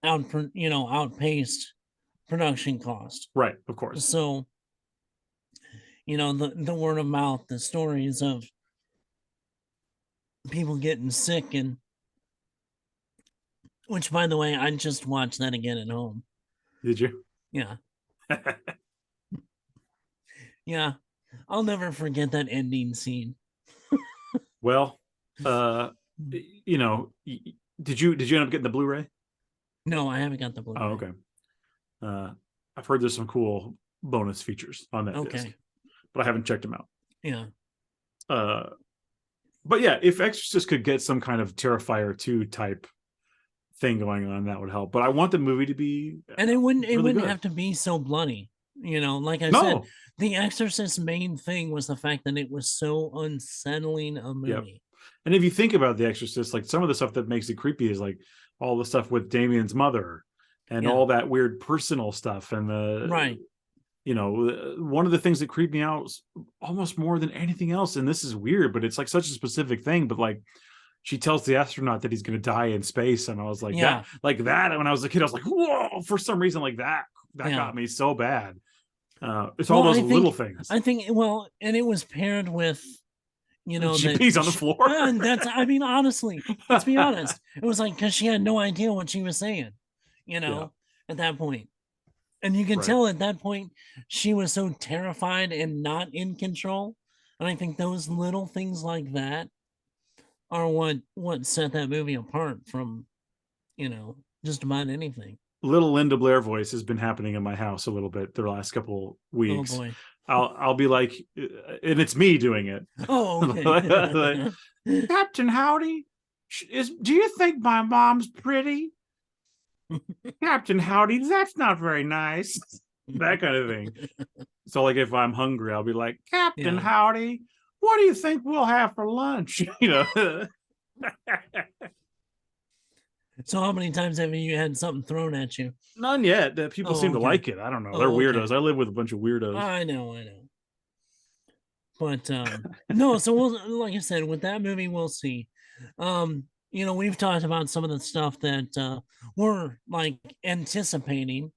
S1: outpaced production cost.
S2: Right, of course.
S1: So, the word of mouth, the stories of people getting sick, and which, by the way, I just watched that again at home.
S2: Did you?
S1: Yeah. Yeah. I'll never forget that ending scene.
S2: Well, uh, did you end up getting the Blu-ray?
S1: No, I haven't got the
S2: Oh,
S1: Blu-ray.
S2: okay. I've heard there's some cool bonus features on that disc,
S1: Okay.
S2: but I haven't checked them out.
S1: Yeah.
S2: Uh, but yeah, if Exorcist could get some kind of Terrifier 2 type thing going on, that would help. But I want the movie to be
S1: And it
S2: really
S1: wouldn't
S2: good.
S1: have to be so bloody. Like I said,
S2: No,
S1: The Exorcist's main thing was the fact that it was so unsettling a
S2: yep.
S1: movie.
S2: And if you think about The Exorcist, like some of the stuff that makes it creepy is like all the stuff with Damien's mother and
S1: Yeah.
S2: all that weird personal stuff and
S1: Right.
S2: one of the things that creeped me out almost more than anything else, and this is weird, but it's like such a specific thing, but like she tells the astronaut that he's going to die in space, and I was like
S1: Yeah.
S2: that when I was a kid I was like, whoa, for some reason, like that
S1: Yeah.
S2: got me so bad. It's all
S1: Well,
S2: those little things.
S1: well, and it was paired with,
S2: She
S1: that
S2: pees on the floor.
S1: and that's, I mean, honestly, let's be honest. It was like, because she had no idea what she was saying,
S2: Yeah,
S1: at that point. And you can
S2: right.
S1: tell at that point she was so terrified and not in control. And I think those little things like that are what set that movie apart from, just about anything.
S2: Little Linda Blair voice has been happening in my house a little bit the last couple
S1: Oh
S2: weeks.
S1: boy.
S2: I'll be like, and it's me doing it.
S1: Oh,
S2: Like,
S1: okay.
S2: Captain Howdy, do you think my mom's pretty? Captain Howdy, that's not very nice. That kind of thing. So, like, if I'm hungry, I'll be like, Captain
S1: Yeah.
S2: Howdy, what do you think we'll have for lunch?
S1: So how many times have you had something thrown at you?
S2: None yet. People
S1: Oh,
S2: seem to
S1: okay.
S2: like it. I don't know. They're
S1: Oh,
S2: weirdos.
S1: okay.
S2: I live with a bunch of weirdos.
S1: I know, I know. But no, so like I said, with that movie, we'll see. We've talked about some of the stuff that we're like anticipating.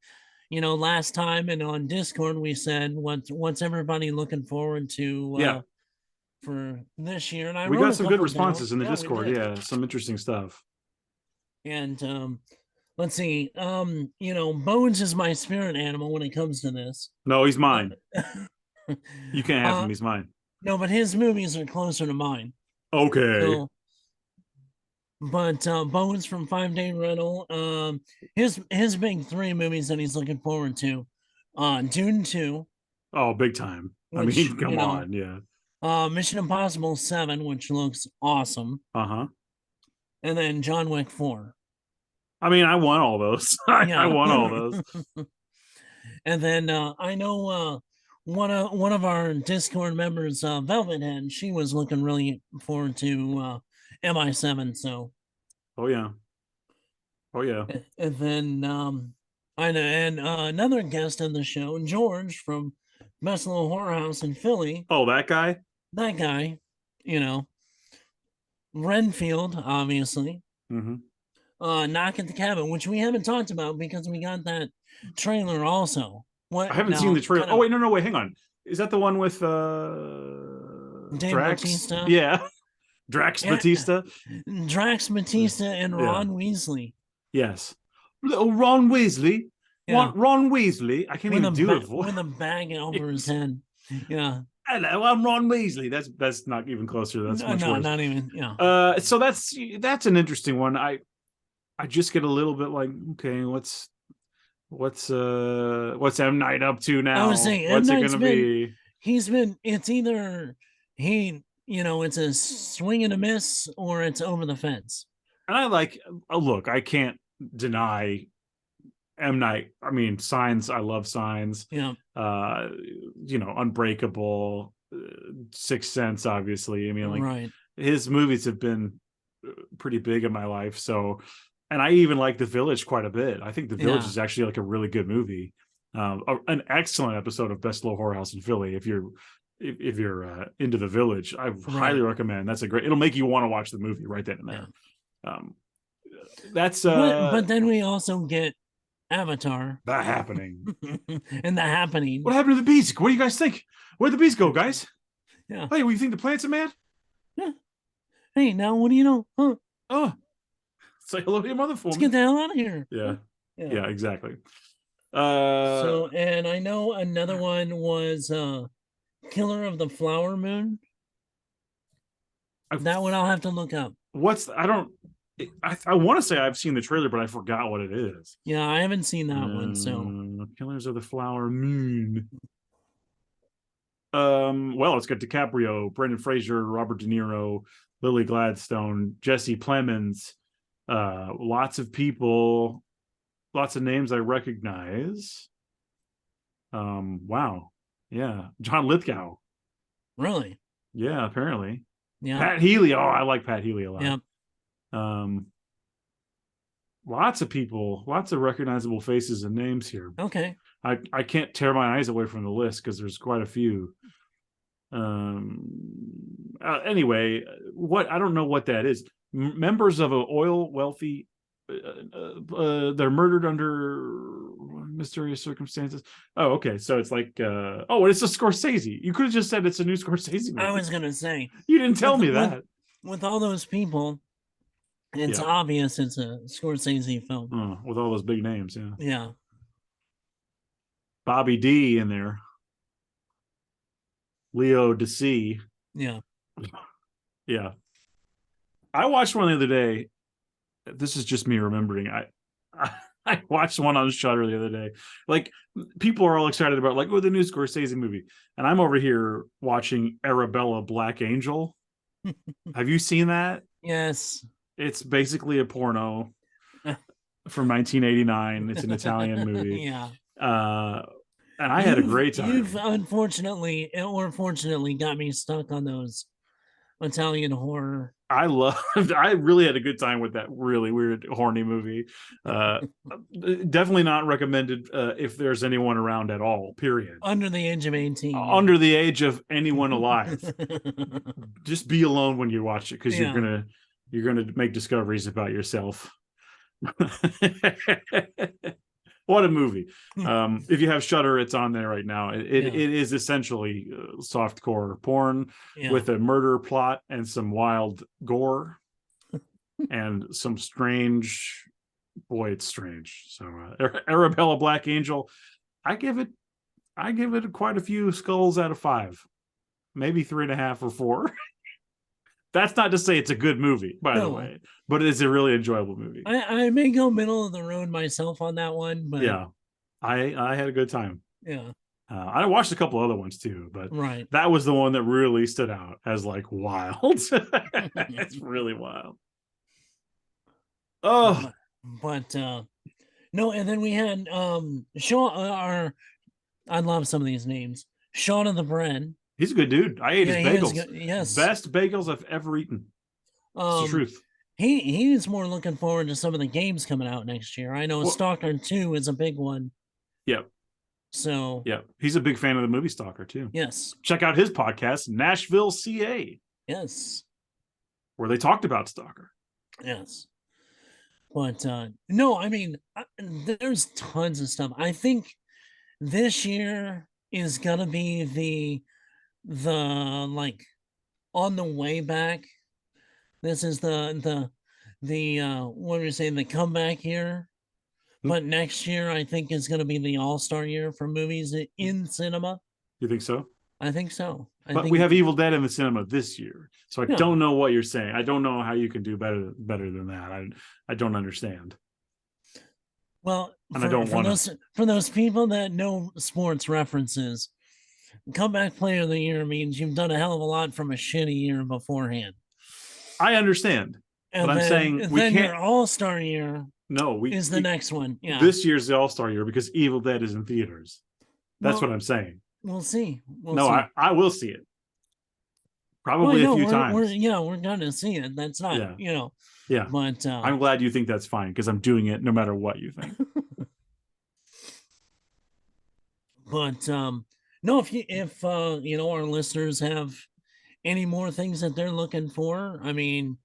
S1: Last time and on Discord we said what's everybody looking forward to
S2: Yeah.
S1: for this year, and I
S2: We
S1: wrote
S2: got
S1: a
S2: some good
S1: couple down.
S2: responses in the
S1: Yeah, we
S2: Discord.
S1: did.
S2: Yeah. Some interesting stuff.
S1: And let's see. Bones is my spirit animal when it comes to this.
S2: No, he's
S1: Uh,
S2: mine. You can't have him.
S1: uh
S2: He's mine.
S1: no, but his movies are closer to mine.
S2: Okay.
S1: So, but Bones from 5 Day Rental, his big three movies that he's looking forward to, Dune 2,
S2: Oh, big time. I
S1: which
S2: mean, come on. Yeah.
S1: Mission Impossible 7, which looks awesome,
S2: Uh huh.
S1: and then John Wick 4.
S2: I mean, I want all those. I
S1: Yeah.
S2: want all those.
S1: And then I know one of our Discord members, Velvet Head, she was looking really forward to MI7. So,
S2: Oh yeah. Oh yeah.
S1: and then I know, and another guest on the show, George from Best Little Horror House in Philly.
S2: Oh, that guy.
S1: That guy, you know, Renfield, obviously.
S2: Mm-hmm.
S1: Knock at the Cabin, which we haven't talked about because we got that trailer also.
S2: I
S1: What
S2: haven't seen the
S1: now?
S2: trailer.
S1: Kind
S2: Oh
S1: of
S2: wait, no, wait, hang on. Is that the one with
S1: Dave
S2: Drax?
S1: Bautista.
S2: Yeah, Drax
S1: Yeah,
S2: Batista.
S1: Drax Batista and
S2: Yeah.
S1: Ron Weasley.
S2: Yes. Little Ron Weasley.
S1: Yeah,
S2: Ron Weasley. I can't even do a voice.
S1: with a bag over his head. Yeah.
S2: Hello, I'm Ron Weasley. That's not even closer. That's
S1: No,
S2: much
S1: no,
S2: worse.
S1: not even. Yeah.
S2: So that's an interesting one. I just get a little bit like, okay, what's M Night up to
S1: I was
S2: now?
S1: saying M
S2: What's it
S1: Night's
S2: gonna
S1: been.
S2: be?
S1: He's been. It's either it's a swing and a miss, or it's over the fence.
S2: And I like, look, I can't deny M Night. I mean, Signs. I love Signs.
S1: Yeah.
S2: Unbreakable, Sixth Sense. Obviously, I mean, like
S1: Right.
S2: his movies have been pretty big in my life. So, and I even like The Village quite a bit. I think The Village
S1: Yeah.
S2: is actually like a really good movie. An excellent episode of Best Little Horror House in Philly. If you're into The Village, I highly recommend. That's a great. It'll make you want to watch the movie right then and there.
S1: Yeah.
S2: That's
S1: but then we also get Avatar.
S2: that happening.
S1: And the happening.
S2: What happened to the bees? What do you guys think? Where'd the bees go, guys?
S1: Yeah.
S2: Hey, what do you think the plants are mad?
S1: Yeah. Hey, now what do you know? Huh?
S2: Oh, say hello to your mother for
S1: Let's
S2: me.
S1: get the hell out of here.
S2: Yeah, exactly.
S1: So, and I know another one was Killer of the Flower Moon. That one I'll have to look up.
S2: I want to say I've seen the trailer, but I forgot what it is.
S1: Yeah, I haven't seen that one. So
S2: Killers of the Flower Moon. Well, it's got DiCaprio, Brendan Fraser, Robert De Niro, Lily Gladstone, Jesse Plemons, lots of people, lots of names I recognize. Wow. Yeah. John Lithgow.
S1: really?
S2: Yeah, apparently.
S1: Yeah.
S2: Pat Healy. Oh, I like Pat Healy a lot.
S1: Yeah.
S2: Lots of people, lots of recognizable faces and names here.
S1: Okay.
S2: I can't tear my eyes away from the list because there's quite a few. Anyway, I don't know what that is. Members of an oil wealthy, they're murdered under mysterious circumstances. Oh, okay. So it's like, it's a Scorsese. You could have just said it's a new Scorsese movie.
S1: I was gonna say
S2: you didn't tell me that.
S1: With all those people, it's obvious it's a Scorsese film.
S2: With all those big names, yeah.
S1: Yeah.
S2: Bobby D in there. Leo DeC.
S1: Yeah.
S2: Yeah. I watched one the other day. This is just me remembering. I watched one on Shudder the other day. Like, people are all excited about like, the new Scorsese movie. And I'm over here watching Arabella Black Angel. Have you seen that?
S1: Yes.
S2: It's basically a porno from 1989. It's an Italian movie.
S1: Yeah.
S2: And I had a great time.
S1: You've unfortunately or fortunately got me stuck on those Italian horror.
S2: I really had a good time with that really weird, horny movie. Definitely not recommended if there's anyone around at all, period.
S1: Under the age of 18.
S2: Under the age of anyone alive. Just be alone when you watch it, because you're gonna make discoveries about yourself. What a movie. If you have Shudder, it's on there right now. It is essentially softcore porn with a murder plot and some wild gore and some strange, it's strange. So Arabella Black Angel, I give it quite a few skulls out of 5, maybe 3.5 or 4. That's not to say it's a good movie, by the way, but it is a really enjoyable movie.
S1: I may go middle of the road myself on that one, but
S2: yeah, I had a good time.
S1: Yeah.
S2: I watched a couple other ones too, but that was the one that really stood out as like wild. It's really wild. Oh,
S1: but no, and then we had Sean. I love some of these names. Shaun of the Bread.
S2: He's a good dude. I ate his bagels.
S1: Yes,
S2: best bagels I've ever eaten. It's the truth.
S1: He's more looking forward to some of the games coming out next year. I know
S2: Well,
S1: Stalker 2 is a big one.
S2: Yep.
S1: So
S2: Yep. He's a big fan of the movie Stalker too.
S1: yes.
S2: Check out his podcast, Nashville, CA,
S1: Yes.
S2: where they talked about Stalker.
S1: Yes. But no, I mean, there's tons of stuff. I think this year is gonna be the like on the way back. This is the what are you saying, the comeback year. But next year I think is gonna be the all-star year for movies in cinema.
S2: You think so?
S1: I think so. I
S2: But
S1: think
S2: we have Evil Dead in the cinema this year, so I
S1: yeah.
S2: don't know what you're saying. I don't know how you can do better than that. I don't understand.
S1: Well,
S2: and I don't want to.
S1: for those people that know sports references, comeback player of the year means you've done a hell of a lot from a shitty year beforehand.
S2: I understand, but I'm saying we
S1: then
S2: can't.
S1: Your all-star year
S2: No,
S1: is the next one. Yeah,
S2: this year's the all-star year because Evil Dead is in theaters. That's what I'm saying.
S1: We'll see.
S2: I will see it. Probably a few times.
S1: We're gonna see it. That's not,
S2: yeah.
S1: But
S2: I'm glad you think that's fine because I'm doing it no matter what you think.
S1: But no, if our listeners have any more things that they're looking for, I mean,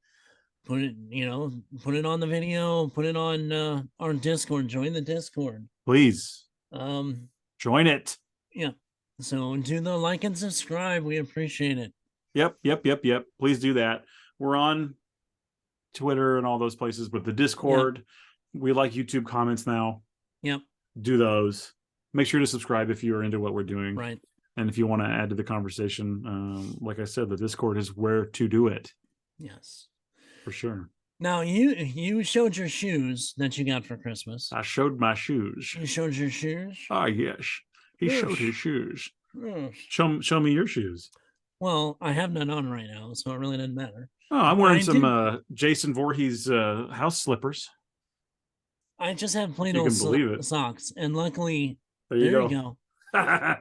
S1: put it on the video, put it on our Discord. Join the Discord,
S2: please. Join it.
S1: Yeah. So do the like and subscribe. We appreciate it.
S2: Yep. Please do that. We're on Twitter and all those places, but the Discord, we like YouTube comments now.
S1: Yep.
S2: Do those. Make sure to subscribe if you are into what we're doing.
S1: Right.
S2: And if you want to add to the conversation, like I said, the Discord is where to do it.
S1: Yes.
S2: For sure.
S1: Now you showed your shoes that you got for Christmas.
S2: I showed my shoes.
S1: You showed your shoes?
S2: Ah, yes. He showed his shoes. Yes. Show me your shoes.
S1: Well, I have none on right now, so it really doesn't matter.
S2: Oh, I'm wearing some Jason Voorhees house slippers.
S1: I just have plain old socks, and luckily there you go. I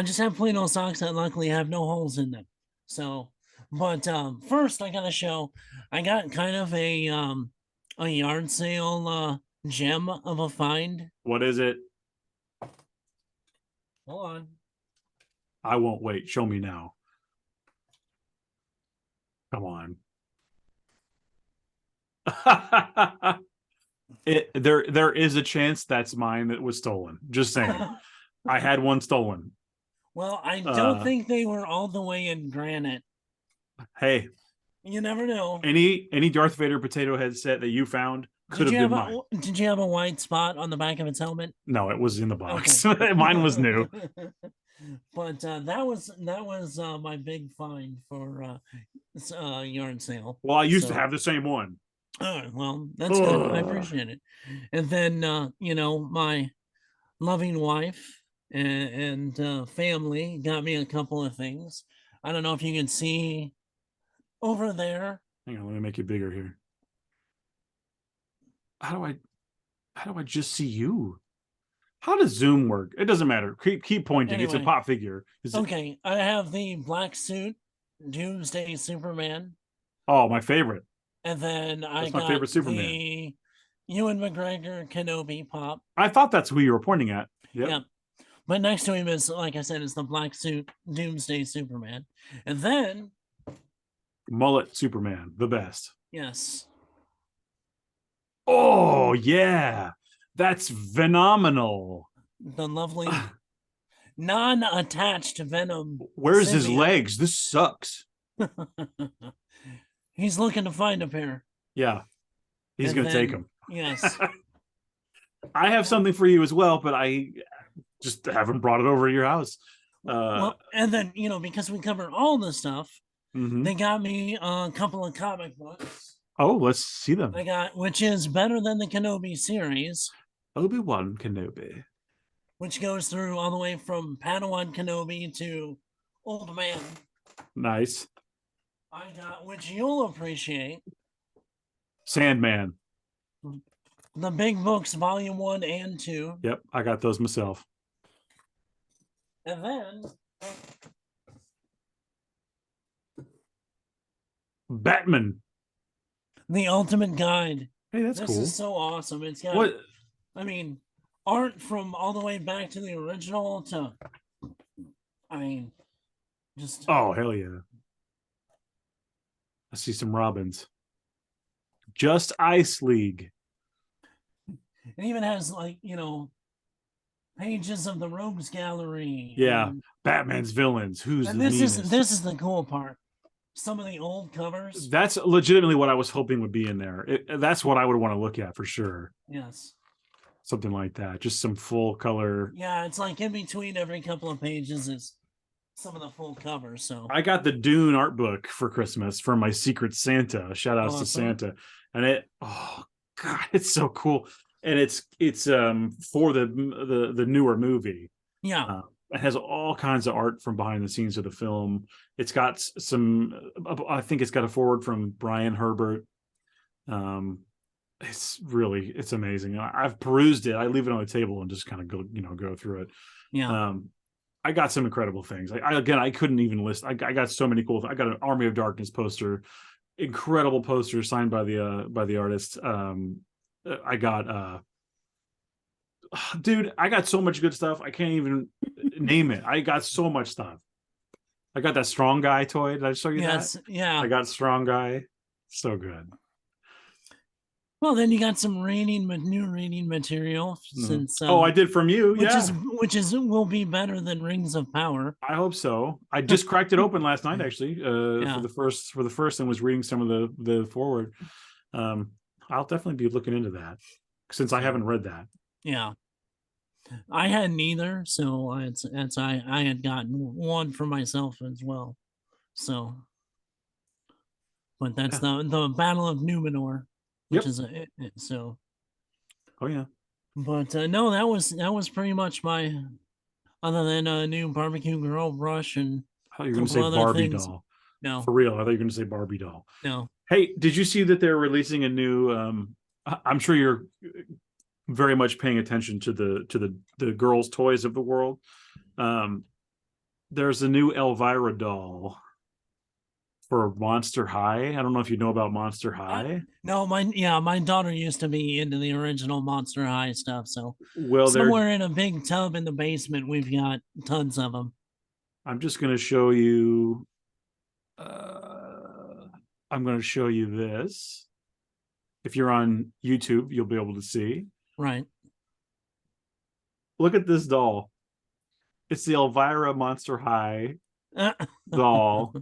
S1: just have plain old socks that luckily have no holes in them. So, but first I gotta show. I got kind of a yard sale gem of a find.
S2: What is it?
S1: Hold on.
S2: I won't wait. Show me now. Come on. There is a chance that's mine that was stolen. Just saying. I had one stolen.
S1: Well, I don't think they were all the way in granite.
S2: Hey.
S1: You never know.
S2: Any Darth Vader potato head set that you found could have been mine.
S1: Did you have a white spot on the back of its helmet?
S2: No, it was in the box. Okay. Mine was new.
S1: But that was my big find for yard sale.
S2: Well, I used to have the same one.
S1: Oh, well, that's good. I appreciate it. And then my loving wife and family got me a couple of things. I don't know if you can see over there.
S2: Hang on, let me make it bigger here. How do I just see you? How does Zoom work? It doesn't matter. Keep pointing. Anyway, it's a pop figure.
S1: Okay, I have the black suit Doomsday Superman.
S2: Oh, my favorite.
S1: And then I got my favorite Superman. The Ewan McGregor Kenobi pop.
S2: I thought that's who you were pointing at. Yep. Yeah.
S1: But next to him is, like I said, is the black suit Doomsday Superman. And then
S2: mullet Superman, the best.
S1: Yes.
S2: Oh, yeah. That's phenomenal.
S1: The lovely non-attached Venom.
S2: Where's his legs? This sucks.
S1: He's looking to find a pair.
S2: Yeah. He's going to take them.
S1: Yes.
S2: I have something for you as well, but I just haven't brought it over to your house.
S1: Well, and then, because we cover all the stuff, they got me a couple of comic books.
S2: Oh, let's see them.
S1: Which is better than the Kenobi series.
S2: Obi-Wan Kenobi.
S1: Which goes through all the way from Padawan Kenobi to Old Man.
S2: Nice.
S1: I got, which you'll appreciate,
S2: Sandman.
S1: The big books, volume 1 and 2.
S2: Yep, I got those myself.
S1: And then
S2: Batman.
S1: The Ultimate Guide.
S2: Hey, that's
S1: This is
S2: cool.
S1: so awesome. It's got,
S2: What?
S1: I mean, art from all the way back to the original to, I mean, just,
S2: Oh, hell yeah. I see some Robins. Just Ice League.
S1: it even has like, pages of the Rogues Gallery.
S2: Yeah. Batman's villains. Who's
S1: And
S2: the
S1: this is
S2: meanest?
S1: the cool part. Some of the old covers.
S2: That's legitimately what I was hoping would be in there. That's what I would want to look at for sure.
S1: Yes.
S2: Something like that. Just some full color.
S1: Yeah, it's like in between every couple of pages is some of the full covers. So
S2: I got the Dune art book for Christmas from my Secret Santa. Shout outs to
S1: awesome.
S2: Santa. And oh god, it's so cool. And it's for the newer movie.
S1: Yeah.
S2: It has all kinds of art from behind the scenes of the film. It's got I think it's got a forward from Brian Herbert. It's amazing. I've perused it. I leave it on the table and just kind of go through it.
S1: Yeah.
S2: I got some incredible things. I couldn't even list. I got so many cool. I got an Army of Darkness poster, incredible poster signed by the artist. I got dude, I got so much good stuff. I can't even name it. I got so much stuff. I got that Strong Guy toy. Did I show you that?
S1: Yeah.
S2: I got Strong Guy. So good.
S1: Well, then you got some new reading material since
S2: I did from you,
S1: which will be better than Rings of Power.
S2: I hope so. I just cracked it open last night, actually. For the first and was reading some of the forward. I'll definitely be looking into that since I haven't read that.
S1: Yeah, I hadn't either, so I had gotten one for myself as well. So, but that's the Battle of Numenor, which is so.
S2: Oh yeah.
S1: But no, that was pretty much my. Other than a new barbecue grill brush and
S2: I thought you were going to say Barbie
S1: things.
S2: doll.
S1: No,
S2: for real. I thought you were going to say Barbie doll.
S1: No.
S2: Hey, did you see that they're releasing a new? I'm sure you're very much paying attention to the girls' toys of the world. There's a new Elvira doll for Monster High. I don't know if you know about Monster High.
S1: No, my daughter used to be into the original Monster High stuff. So
S2: somewhere
S1: in a big tub in the basement, we've got tons of them.
S2: I'm just going to show you. I'm going to show you this. If you're on YouTube, you'll be able to see.
S1: Right.
S2: Look at this doll. It's the Elvira Monster High doll.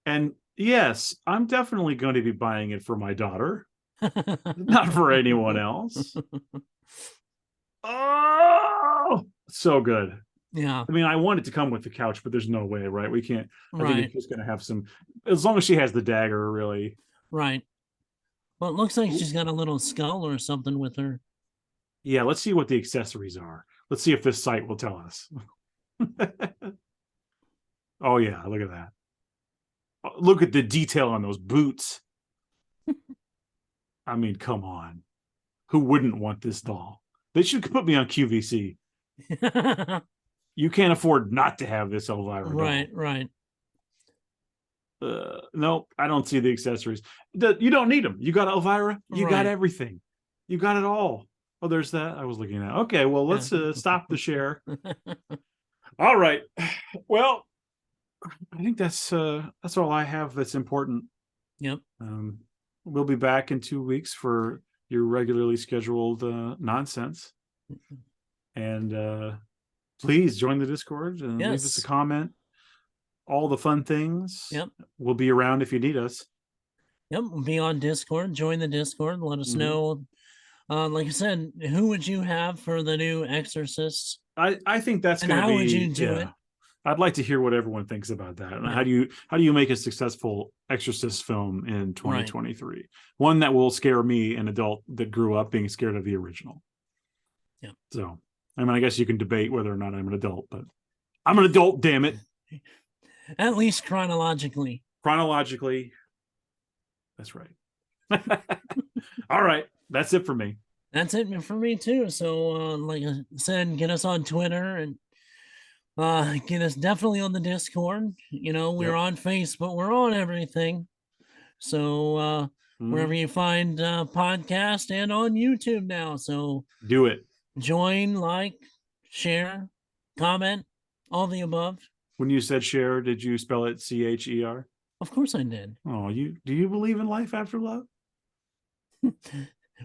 S2: And yes, I'm definitely going to be buying it for my daughter, not for anyone else. Oh, so good.
S1: Yeah.
S2: I mean, I want it to come with the couch, but there's no way, right? We can't. I think it's just going to have some, as long as she has the dagger, really.
S1: Right. Well, it looks like she's got a little skull or something with her.
S2: Yeah, let's see what the accessories are. Let's see if this site will tell us. Oh, yeah, look at that. Look at the detail on those boots. I mean, come on. Who wouldn't want this doll? They should put me on QVC. You can't afford not to have this Elvira doll.
S1: Right.
S2: No, I don't see the accessories. You don't need them. You got Elvira. You got everything. You got it all. Oh, there's that. I was looking at. Okay, well, let's stop the share. All right. Well, I think that's all I have that's important.
S1: Yep.
S2: We'll be back in 2 weeks for your regularly scheduled nonsense. And please join the Discord and leave us a comment. All the fun things.
S1: Yep.
S2: We'll be around if you need us.
S1: Yep. We'll be on Discord. Join the Discord. Let us know. Like I said, who would you have for the new Exorcist?
S2: I think that's going to be.
S1: How would you do it?
S2: I'd like to hear what everyone thinks about that. And how do you make a successful Exorcist film in 2023? Right. One that will scare me, an adult that grew up being scared of the original.
S1: Yeah.
S2: So, I mean, I guess you can debate whether or not I'm an adult, but I'm an adult, damn it.
S1: At least chronologically.
S2: Chronologically. That's right. All right. That's it for me.
S1: That's it for me too. So, like I said, get us on Twitter and get us definitely on the Discord. We're on Facebook. We're on everything. So wherever
S2: Mhm.
S1: you find podcast and on YouTube now. So
S2: Do it.
S1: join, like, share, comment, all the above.
S2: When you said share, did you spell it CHER?
S1: Of course I did.
S2: Oh, you do you believe in life after love?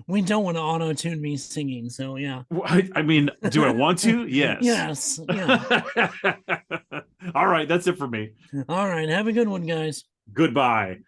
S1: We don't want to auto tune me singing, so yeah.
S2: Well, I mean, do I want to? Yes.
S1: Yes, yeah.
S2: All right, that's it for me.
S1: All right, have a good one, guys.
S2: Goodbye.